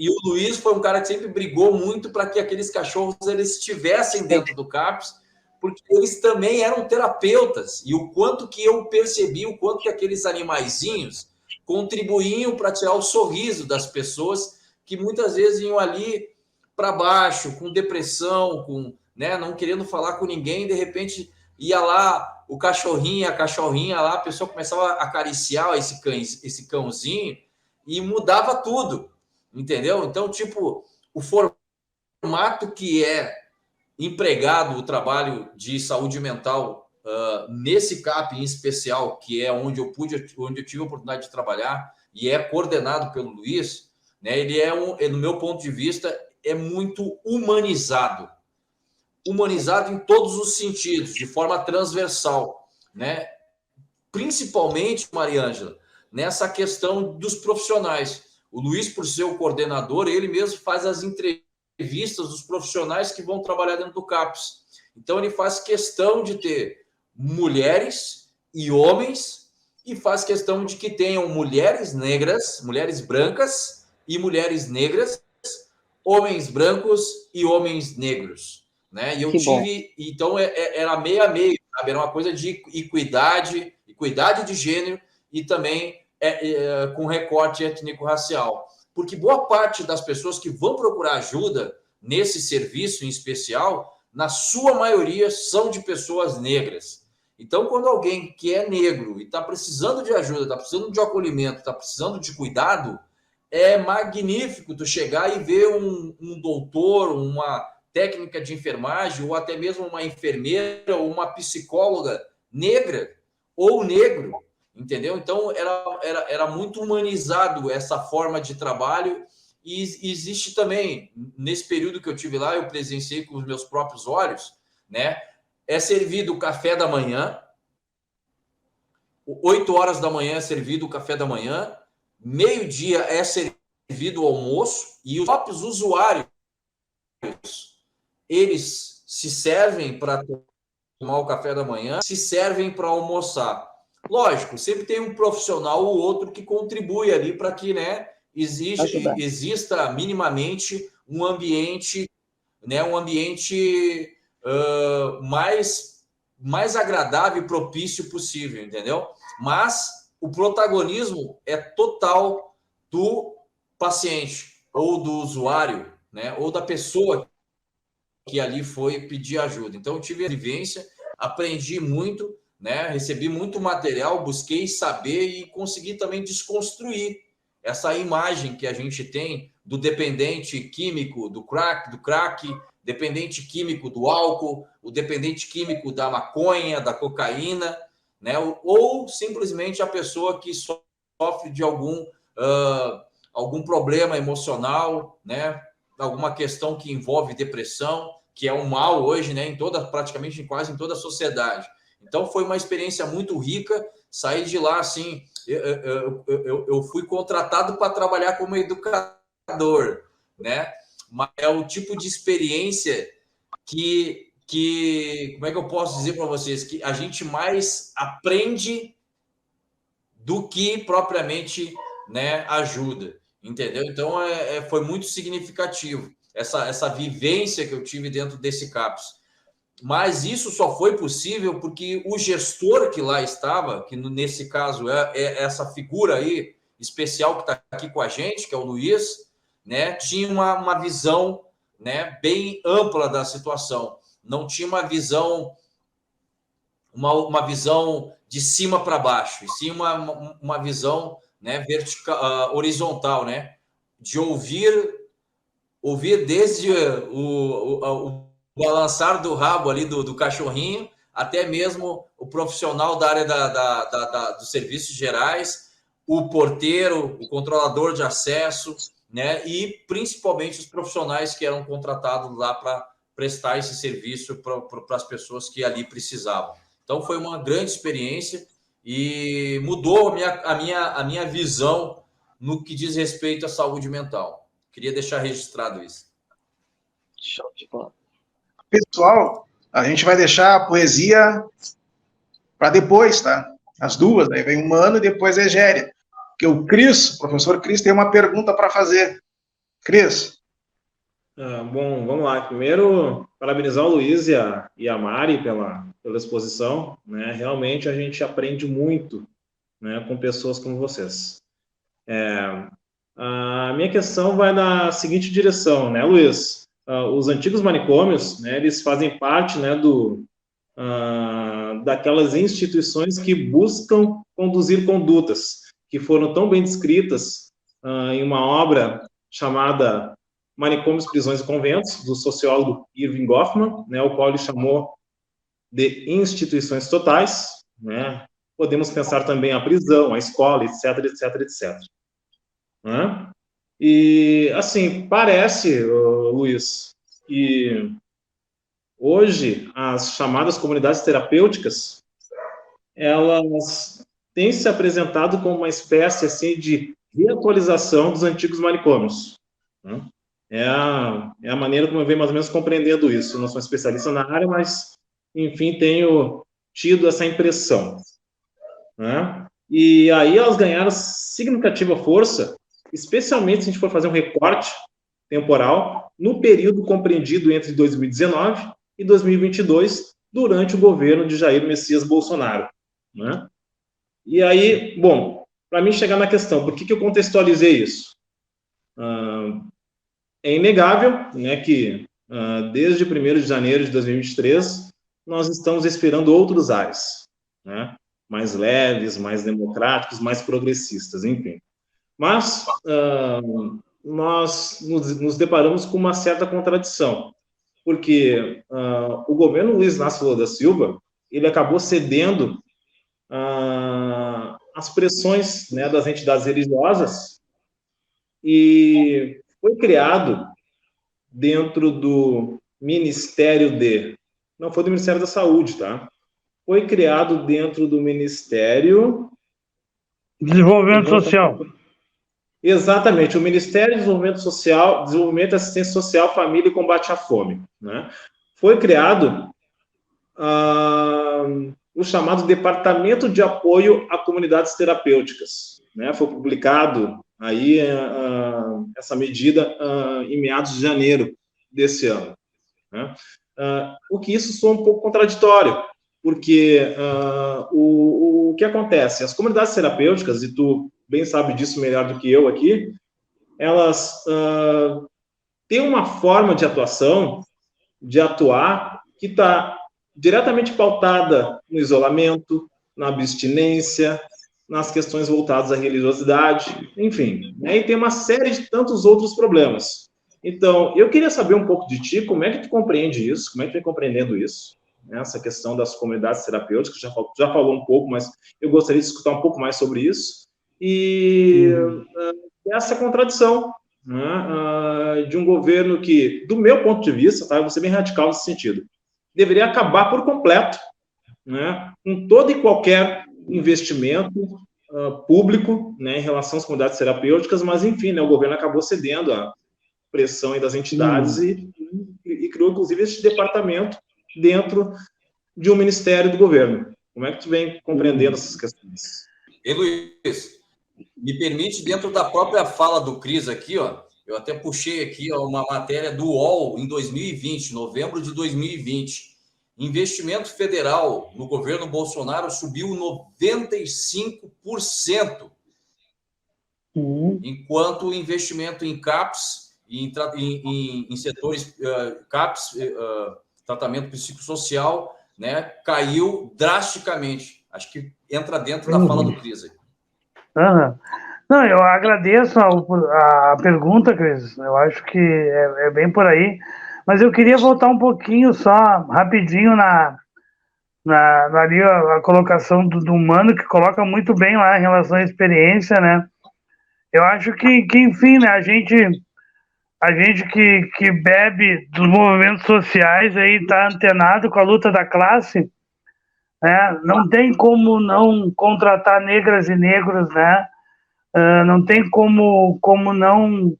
o Luiz foi um cara que sempre brigou muito para que aqueles cachorros eles estivessem dentro do CAPS, porque eles também eram terapeutas. E o quanto que eu percebi, o quanto que aqueles animaizinhos contribuíam para tirar o sorriso das pessoas que muitas vezes iam ali para baixo, com depressão, com, né, não querendo falar com ninguém, de repente ia lá o cachorrinho, a cachorrinha lá, a pessoa começava a acariciar esse cãozinho e mudava tudo, entendeu? Então, tipo, o formato que é empregado o trabalho de saúde mental nesse CAP em especial, que é onde eu tive a oportunidade de trabalhar e é coordenado pelo Luiz, né, ele no meu ponto de vista, é muito humanizado em todos os sentidos, de forma transversal, né? Principalmente, Mariângela, nessa questão dos profissionais. O Luiz, por ser o coordenador, ele mesmo faz as entrevistas dos profissionais que vão trabalhar dentro do CAPS. Então, ele faz questão de ter mulheres e homens e faz questão de que tenham mulheres negras, mulheres brancas e mulheres negras, homens brancos e homens negros, né? E eu tive, então era meio a meio, sabe? Era uma coisa de equidade de gênero e também com recorte étnico-racial, porque boa parte das pessoas que vão procurar ajuda nesse serviço em especial, na sua maioria são de pessoas negras. Então, quando alguém que é negro e está precisando de ajuda, está precisando de acolhimento, está precisando de cuidado, é magnífico tu chegar e ver um doutor, uma técnica de enfermagem, ou até mesmo uma enfermeira ou uma psicóloga negra ou negro, entendeu? Então, era muito humanizado essa forma de trabalho e existe também, nesse período que eu tive lá, eu presenciei com os meus próprios olhos, né? É servido o café da manhã, 8 horas da manhã é servido o café da manhã, meio-dia é servido o almoço e os próprios usuários, eles se servem para tomar o café da manhã, se servem para almoçar. Lógico, sempre tem um profissional ou outro que contribui ali para que, né, exista minimamente um ambiente, né, mais agradável e propício possível, entendeu? Mas o protagonismo é total do paciente ou do usuário, né, ou da pessoa que ali foi pedir ajuda. Então, eu tive a vivência, aprendi muito, né, recebi muito material, busquei saber e consegui também desconstruir essa imagem que a gente tem do dependente químico do crack, dependente químico do álcool, o dependente químico da maconha, da cocaína, né, ou simplesmente a pessoa que sofre de algum problema emocional, né, alguma questão que envolve depressão, que é um mal hoje, né, praticamente quase em toda a sociedade. Então, foi uma experiência muito rica. Saí de lá, assim, eu fui contratado para trabalhar como educador, né? Mas é o tipo de experiência que como é que eu posso dizer para vocês? Que a gente mais aprende do que propriamente, né, ajuda, entendeu? Então, foi muito significativo essa vivência que eu tive dentro desse CAPS. Mas isso só foi possível porque o gestor que lá estava, que nesse caso é essa figura aí especial que está aqui com a gente, que é o Luiz, né, tinha uma visão, né, bem ampla da situação. Não tinha uma visão de cima para baixo, e sim uma visão, né, vertical, horizontal, né, de ouvir desde o balançar do rabo ali do cachorrinho, até mesmo o profissional da área dos serviços gerais, o porteiro, o controlador de acesso, né? E principalmente os profissionais que eram contratados lá para prestar esse serviço para as pessoas que ali precisavam. Então, foi uma grande experiência e mudou a minha visão no que diz respeito à saúde mental. Queria deixar registrado isso. Show de bola. Pessoal, a gente vai deixar a poesia para depois, tá? As duas, aí vem Humano e depois a Egéria. Porque o professor Cris, tem uma pergunta para fazer. Cris. Bom, vamos lá. Primeiro, parabenizar o Luiz e a Mari pela exposição, né? Realmente a gente aprende muito, né, com pessoas como vocês. A minha questão vai na seguinte direção, né, Luiz? Os antigos manicômios, né, eles fazem parte, né, daquelas instituições que buscam conduzir condutas que foram tão bem descritas em uma obra chamada Manicômios, Prisões e Conventos, do sociólogo Irving Goffman, né, o qual ele chamou de instituições totais, né? Podemos pensar também a prisão, a escola, etc, etc, etc. Né? E, assim, parece, Luiz, que hoje as chamadas comunidades terapêuticas, elas têm se apresentado como uma espécie, assim, de reatualização dos antigos manicômios. Né? É a maneira como eu venho mais ou menos compreendendo isso. Eu não sou especialista na área, mas, enfim, tenho tido essa impressão. Né? E aí elas ganharam significativa força, especialmente se a gente for fazer um recorte temporal, no período compreendido entre 2019 e 2022, durante o governo de Jair Messias Bolsonaro. Né? E aí, bom, para mim chegar na questão, por que eu contextualizei isso? É inegável, né, que desde 1º de janeiro de 2023, nós estamos esperando outros ares, né, mais leves, mais democráticos, mais progressistas, enfim. Mas nós nos deparamos com uma certa contradição, porque o governo Luiz Inácio Lula da Silva, ele acabou cedendo às pressões, né, das entidades religiosas e foi criado dentro do Ministério não foi do Ministério da Saúde, tá? Foi criado dentro do Ministério... Desenvolvimento Social. Exatamente, o Ministério de Desenvolvimento Social, Desenvolvimento, Assistência Social, Família e Combate à Fome, né? Foi criado o chamado Departamento de Apoio a Comunidades Terapêuticas, né? Foi publicado aí essa medida em meados de janeiro desse ano. Né? O que isso soa um pouco contraditório, porque o que acontece? As comunidades terapêuticas, e tu bem sabe disso melhor do que eu aqui, elas têm uma forma de atuação, de atuar, que está diretamente pautada no isolamento, na abstinência, nas questões voltadas à religiosidade, enfim, né? E tem uma série de tantos outros problemas. Então, eu queria saber um pouco de ti, como é que tu compreende isso, como é que tu vem compreendendo isso, né? Essa questão das comunidades terapêuticas, já falou um pouco, mas eu gostaria de escutar um pouco mais sobre isso, e essa contradição, né, de um governo que, do meu ponto de vista, tá, eu vou ser bem radical nesse sentido, deveria acabar por completo, né, com todo e qualquer investimento público, né, em relação às comunidades terapêuticas, mas, enfim, né, o governo acabou cedendo à pressão aí das entidades e criou, inclusive, esse departamento dentro de um ministério do governo. Como é que tu vem compreendendo essas questões? E Luiz, me permite, dentro da própria fala do Cris aqui, ó, eu até puxei aqui uma matéria do UOL em 2020, novembro de 2020. Investimento federal no governo Bolsonaro subiu 95%, enquanto o investimento em CAPS, em setores CAPS, tratamento psicossocial, né, caiu drasticamente. Acho que entra dentro da fala do Cris aí. Não, eu agradeço a pergunta, Cris. Eu acho que é bem por aí. Mas eu queria voltar um pouquinho só, rapidinho, ali a colocação do Mano, que coloca muito bem lá em relação à experiência, né? Eu acho que enfim, né, a gente que bebe dos movimentos sociais aí, tá antenado com a luta da classe, né? Não tem como não contratar negras e negros, né? Não tem como não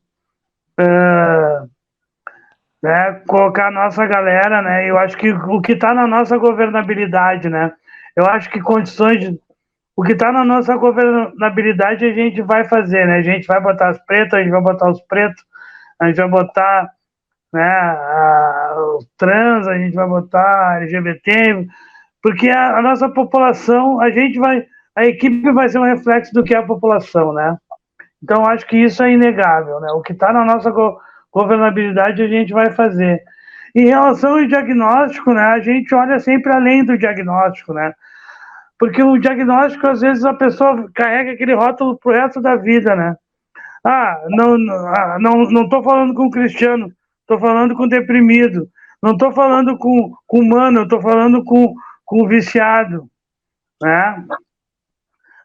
né, colocar a nossa galera, né? Eu acho que o que está na nossa governabilidade, né? Eu acho que o que está na nossa governabilidade a gente vai fazer, né? A gente vai botar as pretas, a gente vai botar os pretos, a gente vai botar, né, os trans, a gente vai botar LGBT, porque a nossa população, a equipe vai ser um reflexo do que é a população, né? Então, acho que isso é inegável, né? O que está na nossa governabilidade a gente vai fazer. Em relação ao diagnóstico, né, a gente olha sempre além do diagnóstico, né? Porque o diagnóstico, às vezes, a pessoa carrega aquele rótulo pro resto da vida, né? Não estou falando com o Cristiano, estou falando com o deprimido. Não estou falando com o humano, estou falando com o viciado, né?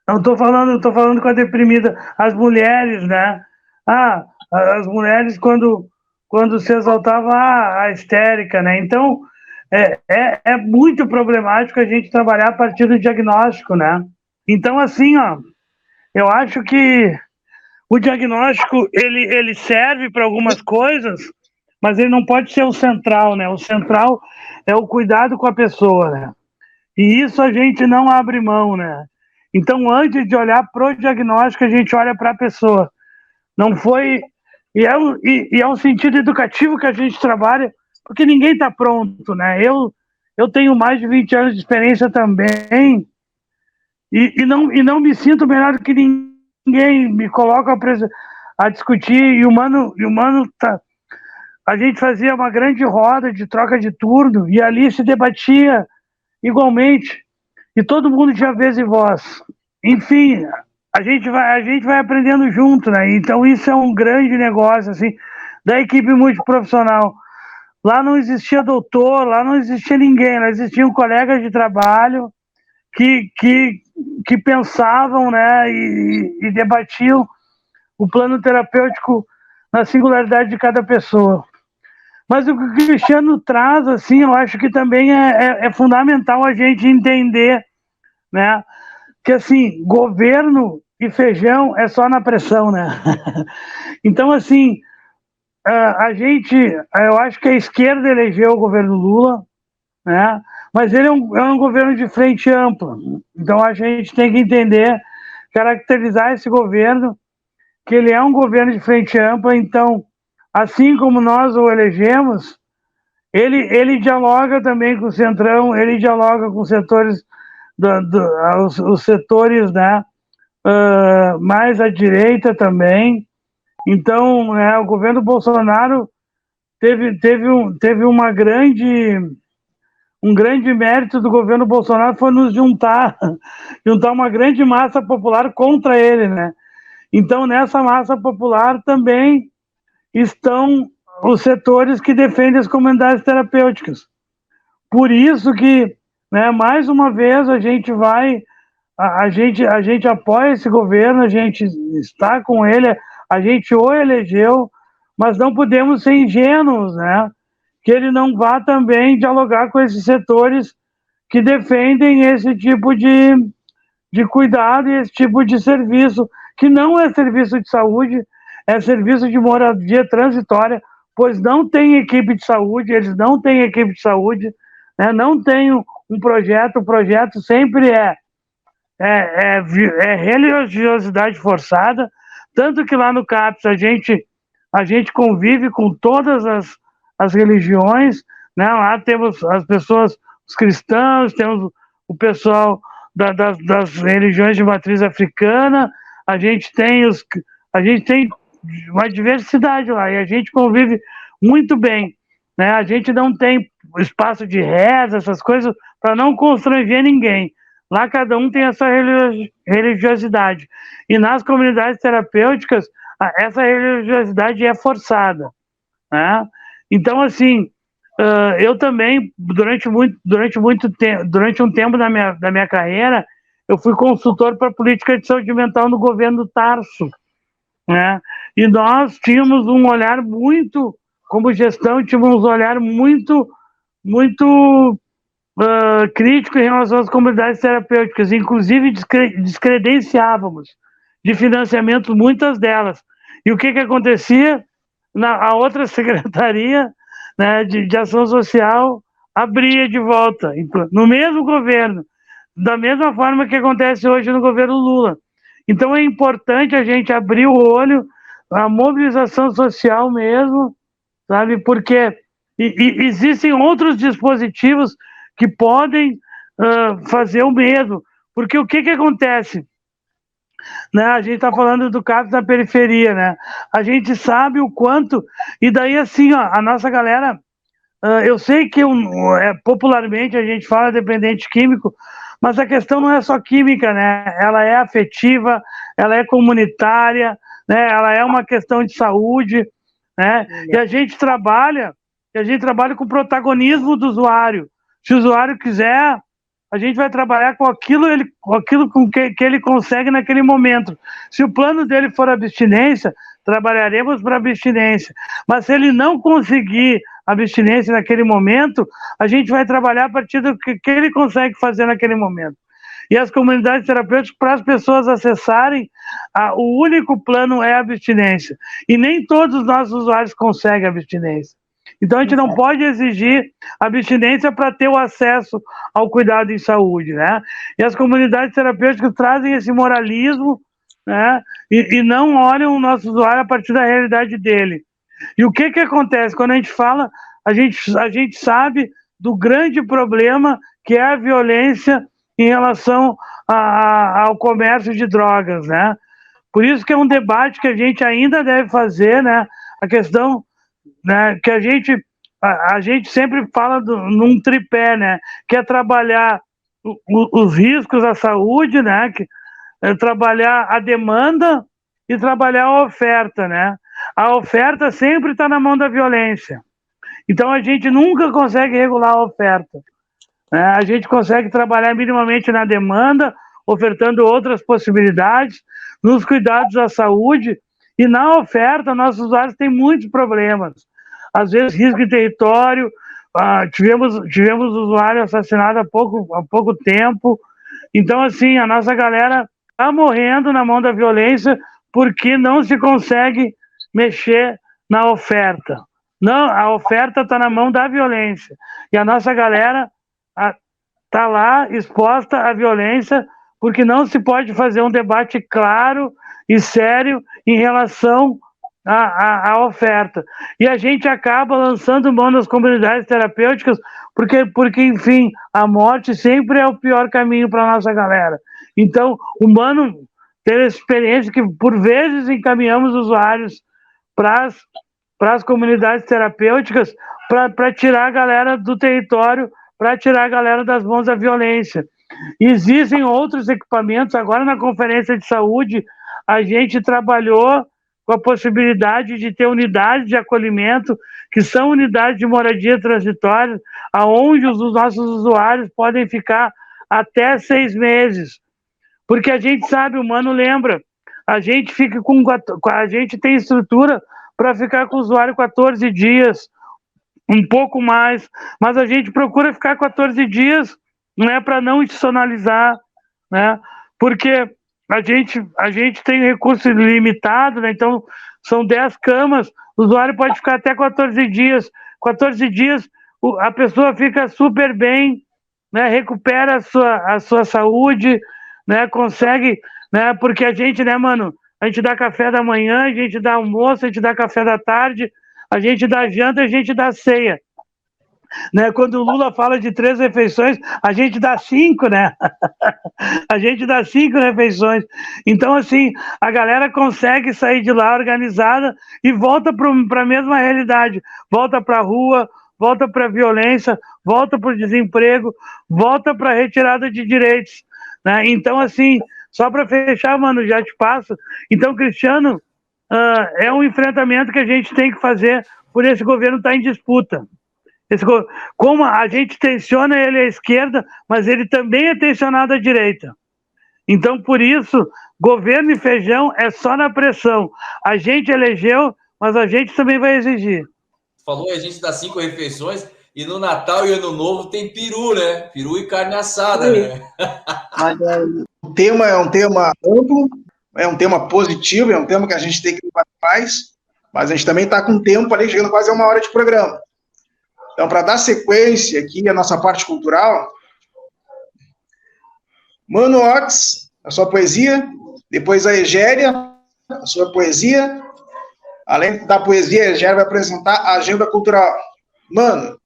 Não estou falando com a deprimida. As mulheres, né? As mulheres quando se exaltava a histérica, né? Então, é muito problemático a gente trabalhar a partir do diagnóstico, né? Então, assim, ó, eu acho que o diagnóstico, ele serve para algumas coisas, mas ele não pode ser o central, né? O central é o cuidado com a pessoa, né? E isso a gente não abre mão, né? Então, antes de olhar para o diagnóstico, a gente olha para a pessoa. Não foi... E é um sentido educativo que a gente trabalha, porque ninguém está pronto, né? Eu tenho mais de 20 anos de experiência também e não me sinto melhor do que ninguém. Me coloco a discutir e o Mano tá... A gente fazia uma grande roda de troca de turno e ali se debatia igualmente e todo mundo tinha vez e voz. Enfim, a gente vai aprendendo junto, né? Então isso é um grande negócio, assim, da equipe multiprofissional. Lá não existia doutor, lá não existia ninguém, lá existiam colegas de trabalho que pensavam, né, e debatiam o plano terapêutico na singularidade de cada pessoa. Mas o que o Cristiano traz, assim, eu acho que também é fundamental a gente entender, né, que, assim, governo e feijão é só na pressão, né? Então, assim, eu acho que a esquerda elegeu o governo Lula, né? Mas ele é um governo de frente ampla. Então, a gente tem que entender, caracterizar esse governo, que ele é um governo de frente ampla. Então, assim como nós o elegemos, ele dialoga também com o Centrão, ele dialoga com os setores, os setores, né, mais à direita também. Então, né, o governo Bolsonaro teve um grande mérito do governo Bolsonaro foi nos juntar uma grande massa popular contra ele, né? Então, nessa massa popular também estão os setores que defendem as comunidades terapêuticas. Por isso que, né, mais uma vez, a gente apoia esse governo, a gente está com ele, a gente o elegeu, mas não podemos ser ingênuos, né? Que ele não vá também dialogar com esses setores que defendem esse tipo de cuidado e esse tipo de serviço, que não é serviço de saúde, é serviço de moradia transitória, pois não tem equipe de saúde, eles não têm equipe de saúde, né? Não tem um projeto, o projeto sempre é religiosidade forçada, tanto que lá no CAPS a gente convive com todas as religiões, né? Lá temos as pessoas, os cristãos, temos o pessoal das religiões de matriz africana, a gente tem uma diversidade lá e a gente convive muito bem, né? A gente não tem espaço de reza, essas coisas, para não constranger ninguém. Lá cada um tem essa religiosidade. E nas comunidades terapêuticas, essa religiosidade é forçada, né? Então, assim, eu também, durante um tempo da minha carreira, eu fui consultor para política de saúde mental no governo Tarso, né? E nós tínhamos um olhar muito, como gestão, tínhamos um olhar muito crítico em relação às comunidades terapêuticas, inclusive descredenciávamos de financiamento muitas delas. E o que acontecia? a outra secretaria, né, de ação social abria de volta, no mesmo governo, da mesma forma que acontece hoje no governo Lula. Então é importante a gente abrir o olho, a mobilização social mesmo, sabe? Porque existem outros dispositivos que podem fazer o mesmo. Porque o que acontece? Né? A gente está falando do CAPS na periferia, né? A gente sabe o quanto... E daí, assim, ó, a nossa galera... eu sei que popularmente a gente fala dependente químico, mas a questão não é só química, né? Ela é afetiva, ela é comunitária, né? Ela é uma questão de saúde, né? E a gente trabalha com o protagonismo do usuário. Se o usuário quiser, a gente vai trabalhar com aquilo que ele consegue naquele momento. Se o plano dele for abstinência, trabalharemos para abstinência. Mas se ele não conseguir abstinência naquele momento, a gente vai trabalhar a partir do que ele consegue fazer naquele momento. E as comunidades terapêuticas, para as pessoas acessarem, o único plano é a abstinência. E nem todos os nossos usuários conseguem abstinência. Então, a gente não pode exigir abstinência para ter o acesso ao cuidado em saúde, né? E as comunidades terapêuticas trazem esse moralismo, né? E não olham o nosso usuário a partir da realidade dele. E o que acontece? Quando a gente fala, a gente sabe do grande problema que é a violência em relação ao comércio de drogas, né? Por isso que é um debate que a gente ainda deve fazer, né? A questão, né, que a gente sempre fala num tripé, né? Que é trabalhar os riscos à saúde, né? Que é trabalhar a demanda e trabalhar a oferta, né? A oferta sempre está na mão da violência. Então a gente nunca consegue regular a oferta, né? A gente consegue trabalhar minimamente na demanda, ofertando outras possibilidades, nos cuidados à saúde, e na oferta nossos usuários têm muitos problemas. Às vezes risco de território, tivemos usuário assassinado há pouco tempo. Então, assim, a nossa galera está morrendo na mão da violência porque não se consegue mexer na oferta. Não, a oferta está na mão da violência. E a nossa galera está lá exposta à violência porque não se pode fazer um debate claro e sério em relação à oferta. E a gente acaba lançando mão nas comunidades terapêuticas porque, enfim, a morte sempre é o pior caminho para a nossa galera. Então, o Mano teve a experiência que, por vezes, encaminhamos usuários para as comunidades terapêuticas para tirar a galera do território, para tirar a galera das mãos da violência. Existem outros equipamentos. Agora, na Conferência de Saúde, a gente trabalhou com a possibilidade de ter unidades de acolhimento, que são unidades de moradia transitória, aonde os nossos usuários podem ficar até 6 meses. Porque a gente sabe, o Mano lembra, a gente tem estrutura para ficar com o usuário 14 dias, um pouco mais, mas a gente procura ficar 14 dias, não é para não institucionalizar, né? Porque a gente tem recurso limitado, né? Então são 10 camas, o usuário pode ficar até 14 dias. 14 dias a pessoa fica super bem, né? Recupera a sua saúde, né? Consegue, né? Porque a gente, né, Mano, a gente dá café da manhã, a gente dá almoço, a gente dá café da tarde, a gente dá janta, a gente dá ceia. Né? Quando o Lula fala de 3 refeições, a gente dá 5, né? A gente dá 5 refeições. Então, assim, a galera consegue sair de lá organizada e volta para a mesma realidade. Volta para a rua, volta para a violência, volta para o desemprego, volta para a retirada de direitos. Né? Então, assim, só para fechar, Mano, já te passo. Então, Cristiano, é um enfrentamento que a gente tem que fazer por esse governo estar em disputa. Como a gente tensiona ele à esquerda, mas ele também é tensionado à direita. Então, por isso, governo e feijão é só na pressão. A gente elegeu, mas a gente também vai exigir. Falou, a gente dá 5 refeições e no Natal e Ano Novo tem peru, né? Peru e carne assada, né? O tema é um tema amplo, é um tema positivo, é um tema que a gente tem que levar paz, mas a gente também está com tempo ali, chegando quase a 1 hora de programa. Então, para dar sequência aqui à nossa parte cultural, Mano Ox, a sua poesia, depois a Egéria, a sua poesia. Além da poesia, a Egéria vai apresentar a agenda cultural. Mano,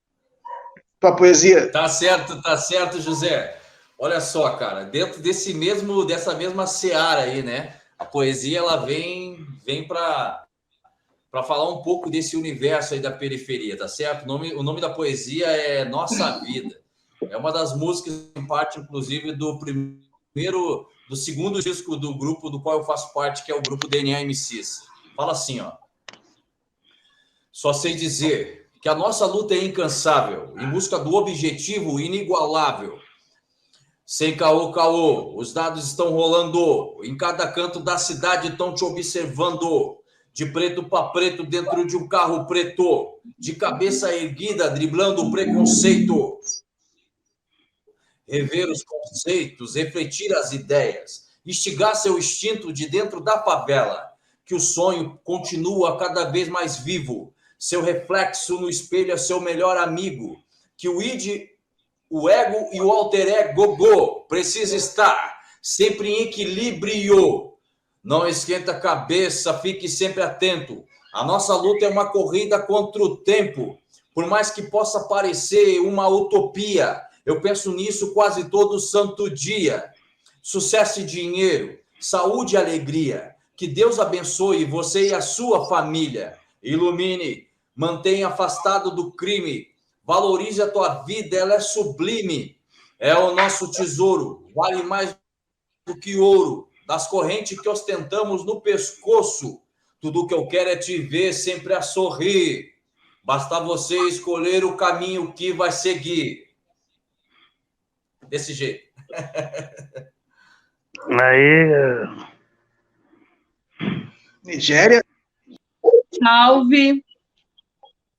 tua poesia. Tá certo, José. Olha só, cara, dentro dessa mesma seara aí, né? A poesia, ela vem para falar um pouco desse universo aí da periferia, tá certo? O nome da poesia é Nossa Vida. É uma das músicas, em parte, inclusive, do segundo disco do grupo do qual eu faço parte, que é o grupo DNA MCs. Fala assim, ó. Só sei dizer que a nossa luta é incansável, em busca do objetivo inigualável. Sem caô, os dados estão rolando, em cada canto da cidade estão te observando. De preto para preto, dentro de um carro preto, de cabeça erguida, driblando o preconceito. Rever os conceitos, refletir as ideias, instigar seu instinto de dentro da favela, que o sonho continua cada vez mais vivo, seu reflexo no espelho é seu melhor amigo, que o id, o ego e o alter ego precisa estar sempre em equilíbrio. Não esquenta a cabeça, fique sempre atento. A nossa luta é uma corrida contra o tempo, por mais que possa parecer uma utopia. Eu penso nisso quase todo santo dia. Sucesso e dinheiro, saúde e alegria. Que Deus abençoe você e a sua família. Ilumine, mantenha afastado do crime. Valorize a tua vida, ela é sublime. É o nosso tesouro, vale mais do que ouro. Das correntes que ostentamos no pescoço. Tudo que eu quero é te ver sempre a sorrir. Basta você escolher o caminho que vai seguir. Desse jeito. Aí. Nigéria. Salve!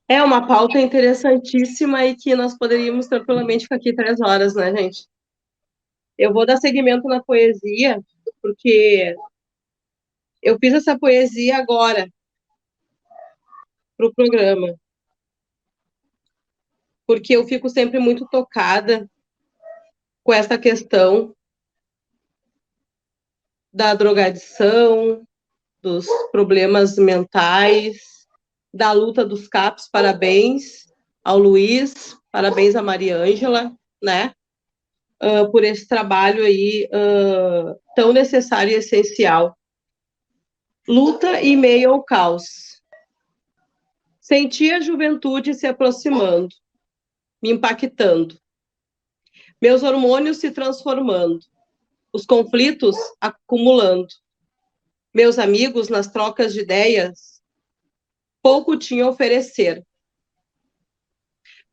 É uma pauta interessantíssima e que nós poderíamos tranquilamente ficar aqui 3 horas, né, gente? Eu vou dar seguimento na poesia, porque eu fiz essa poesia agora para o programa. Porque eu fico sempre muito tocada com essa questão da drogadição, dos problemas mentais, da luta dos CAPs. Parabéns ao Luiz, parabéns à Maria Ângela, né, por esse trabalho aí tão necessário e essencial. Luta em meio ao caos. Senti a juventude se aproximando, me impactando. Meus hormônios se transformando, os conflitos acumulando. Meus amigos, nas trocas de ideias, pouco tinham a oferecer,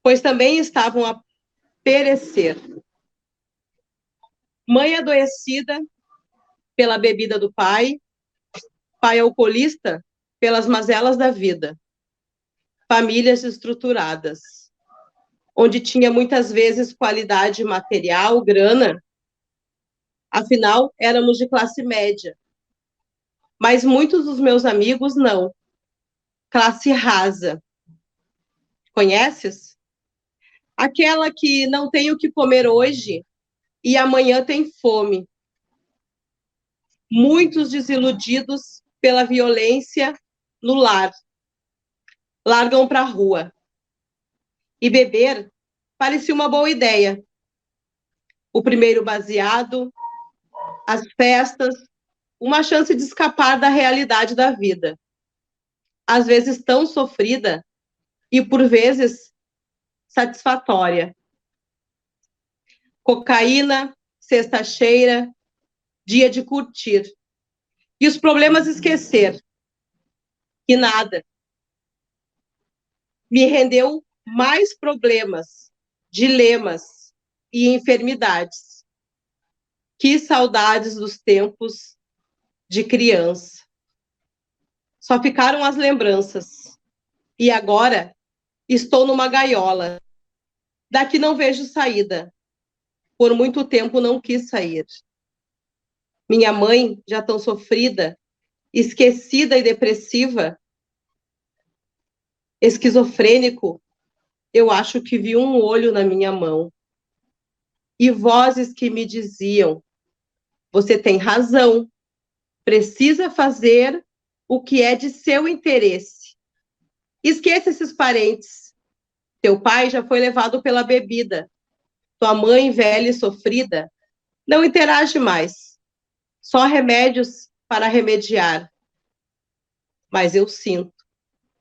pois também estavam a perecer. Mãe adoecida pela bebida do pai, pai alcoolista pelas mazelas da vida. Famílias estruturadas, onde tinha muitas vezes qualidade material, grana. Afinal, éramos de classe média. Mas muitos dos meus amigos não. Classe rasa. Conheces? Aquela que não tem o que comer hoje e amanhã tem fome. Muitos desiludidos pela violência no lar. Largam para a rua. E beber parecia uma boa ideia. O primeiro baseado, as festas, uma chance de escapar da realidade da vida. Às vezes tão sofrida e, por vezes, satisfatória. Cocaína, sexta-feira, dia de curtir. E os problemas esquecer. Que nada. Me rendeu mais problemas, dilemas e enfermidades. Que saudades dos tempos de criança. Só ficaram as lembranças. E agora estou numa gaiola. Daqui não vejo saída. Por muito tempo não quis sair. Minha mãe, já tão sofrida, esquecida e depressiva, Esquizofrênico, eu acho que vi um olho na minha mão. E vozes que me diziam: você tem razão, precisa fazer o que é de seu interesse. Esqueça esses parentes. Teu pai já foi levado pela bebida. Tua mãe, velha e sofrida, não interage mais. Só remédios para remediar. Mas eu sinto,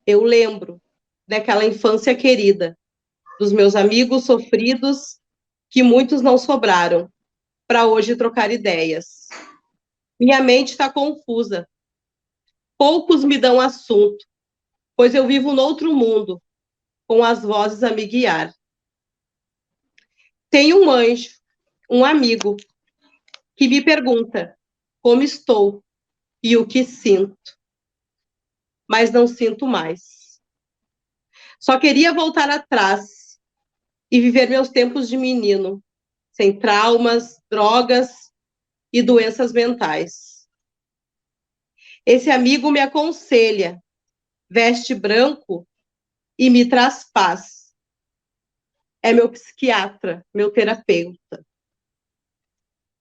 eu lembro daquela infância querida, dos meus amigos sofridos, que muitos não sobraram, para hoje trocar ideias. Minha mente está confusa. Poucos me dão assunto, pois eu vivo noutro mundo, com as vozes a me guiar. Tenho um anjo, um amigo, que me pergunta como estou e o que sinto. Mas não sinto mais. Só queria voltar atrás e viver meus tempos de menino, sem traumas, drogas e doenças mentais. Esse amigo me aconselha, veste branco e me traz paz. É meu psiquiatra, meu terapeuta,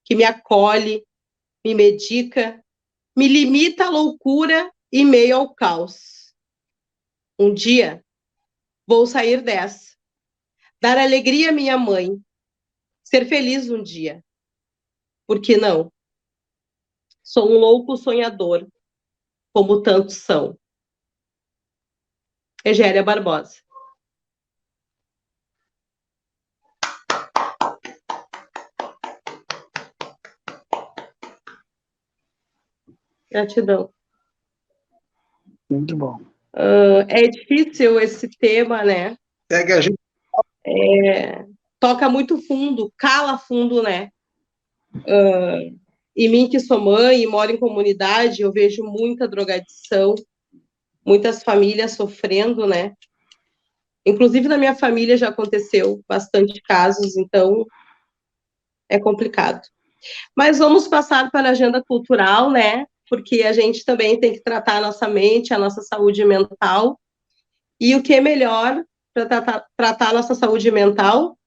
que me acolhe, me medica, me limita à loucura e meio ao caos. Um dia, vou sair dessa, dar alegria à minha mãe, ser feliz um dia. Por que não? Sou um louco sonhador, como tantos são. Egéria Barbosa. Gratidão. Muito bom. É difícil esse tema, né? Segue a gente. Toca muito fundo, cala fundo, né? Em mim, que sou mãe e moro em comunidade, eu vejo muita drogadição, muitas famílias sofrendo, né? Inclusive, na minha família já aconteceu bastante casos, então é complicado. Mas vamos passar para a agenda cultural, né? Porque a gente também tem que tratar a nossa mente, a nossa saúde mental. E o que é melhor para tratar a nossa saúde mental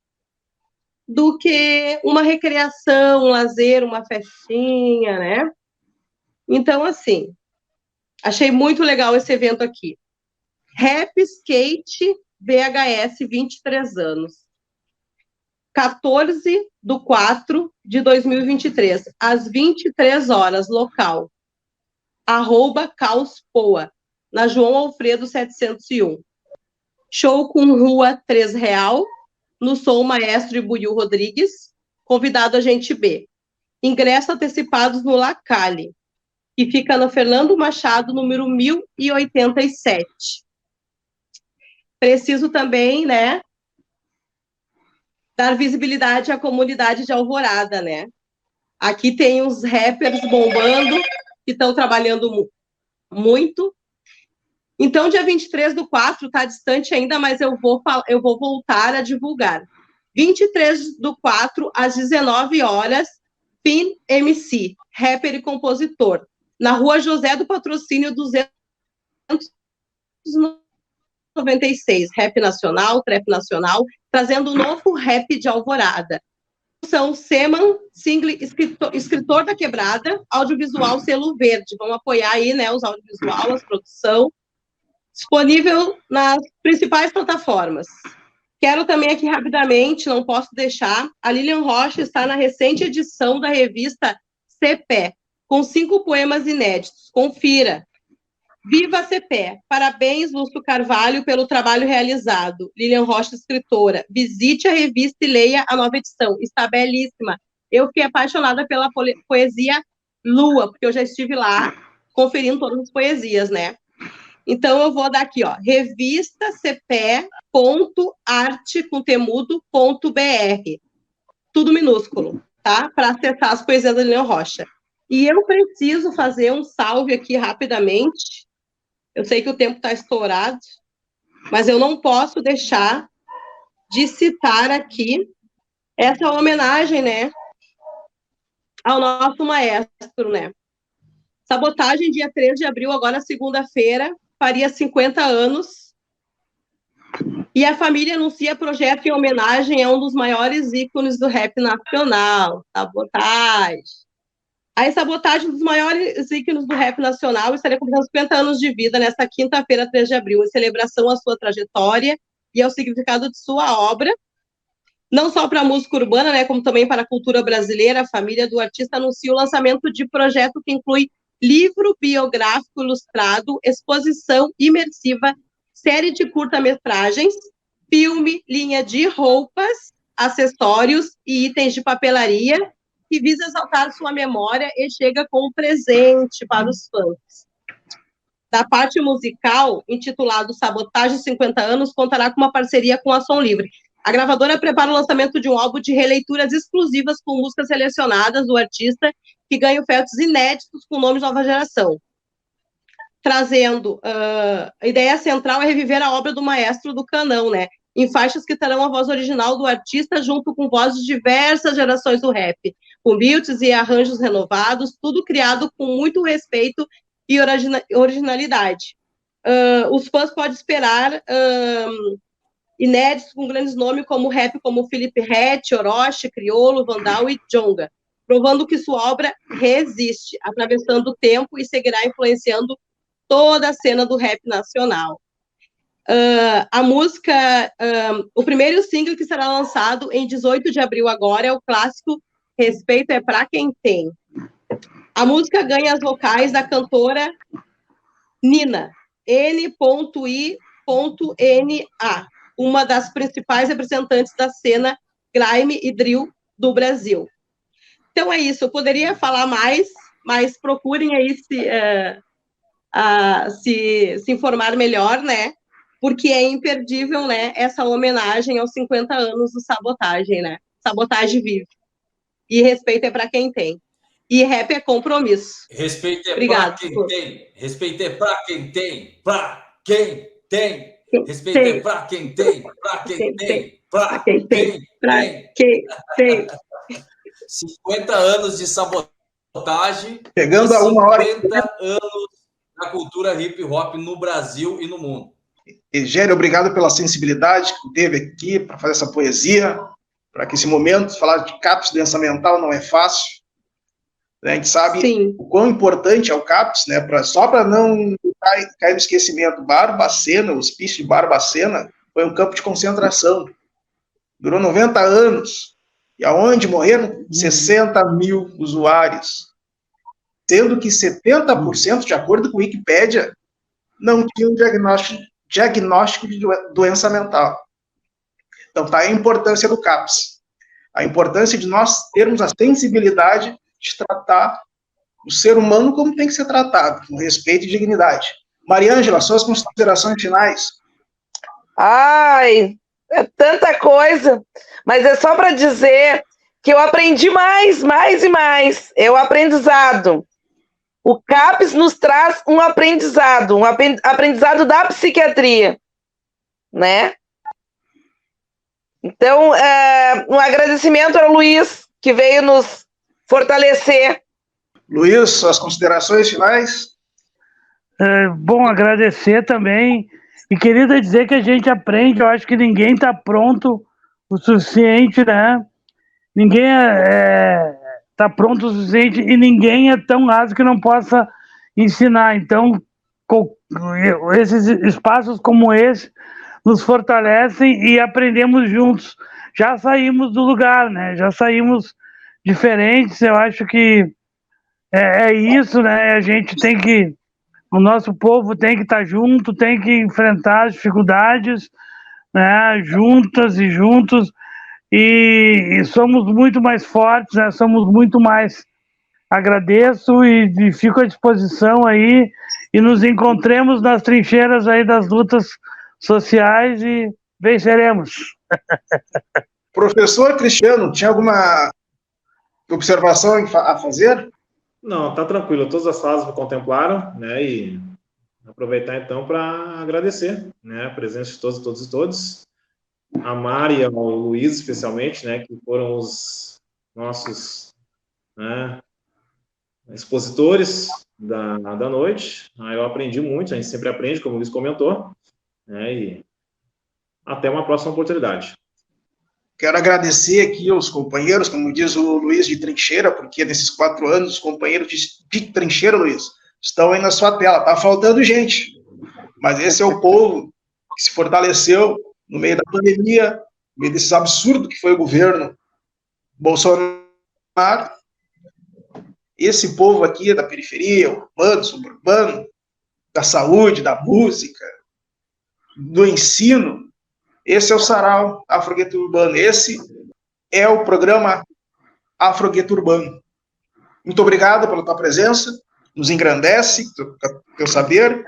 do que uma recreação, um lazer, uma festinha, né? Então, assim, achei muito legal esse evento aqui. Rap Skate VHS, 23 anos. 14/4/2023, às 23 horas, local. @caospoa, na João Alfredo 701. Show com Rua 3 Real, no som Maestro Buiu Rodrigues, convidado a gente B. Ingressos antecipados no Lacalle, que fica no Fernando Machado, número 1087. Preciso também, né, dar visibilidade à comunidade de Alvorada, né? Aqui tem uns rappers bombando, que estão trabalhando muito. Então, dia 23/4, está distante ainda, mas eu vou voltar a divulgar. 23/4, às 19 horas, Pin MC, rapper e compositor, na Rua José do Patrocínio 296, rap nacional, trap nacional, trazendo um novo rap de Alvorada. São Seman, single, escritor da Quebrada, audiovisual Selo Verde. Vamos apoiar aí, né, os audiovisual, as produção. Disponível nas principais plataformas. Quero também aqui rapidamente, não posso deixar, a Lilian Rocha está na recente edição da revista CPE, com 5 poemas inéditos. Confira. Viva a CPE! Parabéns, Lúcio Carvalho, pelo trabalho realizado. Lilian Rocha, escritora. Visite a revista e leia a nova edição. Está belíssima. Eu fiquei apaixonada pela poesia Lua, porque eu já estive lá conferindo todas as poesias, né? Então, eu vou dar aqui, ó, revistacpe.arte.br. Tudo minúsculo, tá? Para acessar as poesias da Lilian Rocha. E eu preciso fazer um salve aqui rapidamente. Eu sei que o tempo está estourado, mas eu não posso deixar de citar aqui essa homenagem, né, ao nosso maestro, né? Sabotagem, dia 3 de abril, agora segunda-feira, faria 50 anos, E a família anuncia projeto em homenagem a um dos maiores ícones do rap nacional, Sabotagem. A Sabotagem, um dos maiores ícones do rap nacional, estaria completando 50 anos de vida nesta quinta-feira, 3 de abril, em celebração à sua trajetória e ao significado de sua obra. Não só para a música urbana, né, como também para a cultura brasileira, a família do artista anuncia o lançamento de projeto que inclui livro biográfico ilustrado, exposição imersiva, série de curta-metragens, filme, linha de roupas, acessórios e itens de papelaria, que visa exaltar sua memória e chega com um presente para os fãs. Da parte musical, intitulado Sabotagem 50 anos, contará com uma parceria com a Som Livre. A gravadora prepara o lançamento de um álbum de releituras exclusivas com músicas selecionadas do artista, que ganham fetos inéditos com nomes nova geração. Trazendo, a ideia central é reviver a obra do maestro do Canão, né? Em faixas que terão a voz original do artista, junto com vozes de diversas gerações do rap, com beats e arranjos renovados, tudo criado com muito respeito e originalidade. Os fãs podem esperar inéditos com grandes nomes como rap, como Felipe Ret, Orochi, Criolo, Vandal e Djonga, provando que sua obra resiste, atravessando o tempo e seguirá influenciando toda a cena do rap nacional. A música, o primeiro single que será lançado em 18 de abril agora é o clássico Respeito é Pra Quem Tem. A música ganha as vocais da cantora Nina, N.I.N.A, uma das principais representantes da cena grime e drill do Brasil. Então é isso, eu poderia falar mais, mas procurem aí se informar melhor, né? Porque é imperdível, né, essa homenagem aos 50 anos do Sabotagem, né? Sabotagem vive. E respeito é para quem tem. E rap é compromisso. Respeito é para quem tem. Respeito é para quem tem. Para quem tem. Respeito é para quem tem. Para quem tem. Para quem tem. Para quem tem. 50 anos de Sabotagem. Pegando a uma hora. 50 anos da cultura hip hop no Brasil e no mundo. Egério, obrigado pela sensibilidade que teve aqui para fazer essa poesia, para que esse momento, falar de CAPS, doença mental, não é fácil. A gente sabe Sim. o quão importante é o CAPS, né? Só para não cair no esquecimento, Barbacena, o hospício de Barbacena, foi um campo de concentração. Durou 90 anos. E aonde morreram 60 mil usuários. Sendo que 70%, de acordo com a Wikipédia, não tinham diagnóstico de doença mental. Então, tá a importância do CAPS. A importância de nós termos a sensibilidade de tratar o ser humano como tem que ser tratado, com respeito e dignidade. Mariângela, suas considerações finais. Ai, é tanta coisa, mas é só para dizer que eu aprendi mais e mais. É o aprendizado. O CAPS nos traz um aprendizado da psiquiatria, né? Então, um agradecimento ao Luiz, que veio nos fortalecer. Luiz, suas considerações finais? Bom, agradecer também. E queria dizer que a gente aprende, eu acho que ninguém está pronto o suficiente, né? Ninguém está pronto o suficiente e ninguém é tão raso que não possa ensinar. Então, esses espaços como esse nos fortalecem e aprendemos juntos. Já saímos do lugar, né? Já saímos diferentes. Eu acho que é isso, né? A gente tem que... O nosso povo tem que estar junto, tem que enfrentar as dificuldades, né? Juntas e juntos. E somos muito mais fortes, né? Somos muito mais. Agradeço e fico à disposição aí e nos encontremos nas trincheiras aí das lutas sociais e venceremos. Professor Cristiano, tinha alguma observação a fazer? Não, tá tranquilo. Todas as fases me contemplaram, né? E aproveitar então para agradecer, né? A presença de todos e todas. A Mari e ao Luiz, especialmente, né? Que foram os nossos, né, expositores da noite. Eu aprendi muito, a gente sempre aprende, como o Luiz comentou, né? E Até uma próxima oportunidade. Quero agradecer aqui aos companheiros, como diz o Luiz, de trincheira, porque nesses 4 anos, os companheiros de trincheira, Luiz, estão aí na sua tela. Tá faltando gente, mas esse é o povo que se fortaleceu no meio da pandemia, no meio desses absurdos que foi o governo Bolsonaro. Esse povo aqui da periferia, urbano, suburbano, da saúde, da música, do ensino, esse é o Sarau Afrogueto Urbano. Esse é o programa Afrogueto Urbano. Muito obrigado pela tua presença, nos engrandece, teu saber,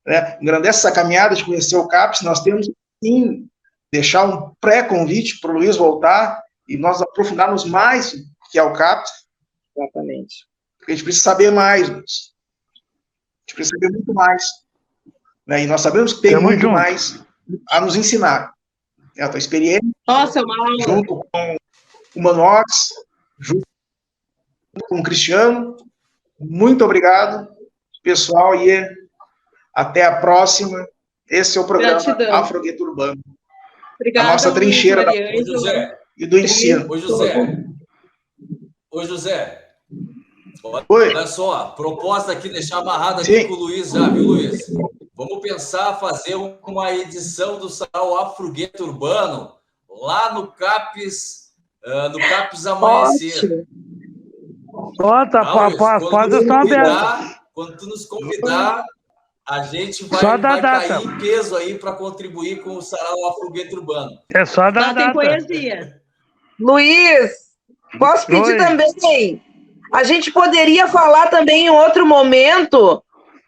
né? Engrandece essa caminhada de conhecer o CAPES. Nós temos, sim, deixar um pré-convite para o Luiz voltar e nós aprofundarmos mais o que é o CAPES. Exatamente. Porque a gente precisa saber mais, Luiz. A gente precisa saber muito mais. Né? E nós sabemos que tem muito mais a nos ensinar. É a tua experiência. Nossa, uma aula. Junto com o Manox, junto com o Cristiano. Muito obrigado, pessoal, e até a próxima. Esse é o programa Afrogueto Urbano. Obrigada, a nossa trincheira da José. E do ensino. Ô, José. Oi. Olha só, proposta aqui, deixar amarrado aqui com o Luiz já, viu, Luiz? Vamos pensar fazer uma edição do Sarau Afrogueto Urbano lá no CAPES Amanhecer. Quando tu nos convidar, a gente vai cair em peso aí para contribuir com o Sarau Afrogueto Urbano. É só da data. Tem poesia. Luiz, posso pedir também? A gente poderia falar também em outro momento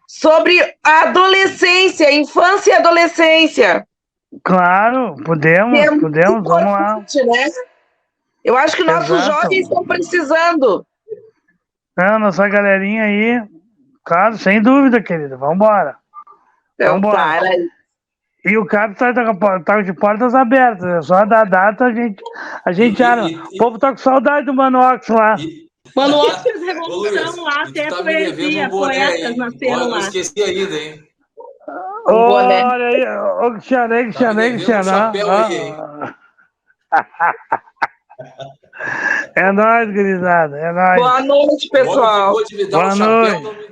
sobre a adolescência, infância e adolescência. Claro, podemos, vamos lá. Né? Eu acho que nossos jovens estão precisando. Não, nossa galerinha aí, claro, sem dúvida, querida, vamos embora. E o CAPES tá de portas abertas, é só da data a gente o povo tá com saudade do Manox lá. Manox fez revolução lá, até tá poesia, poetas nasceram lá. Não esqueci ainda, hein? Olha aí, o Cristiano. Chapéu aí, hein? É nóis, gurizada, é nóis. Boa noite, pessoal. Boa noite.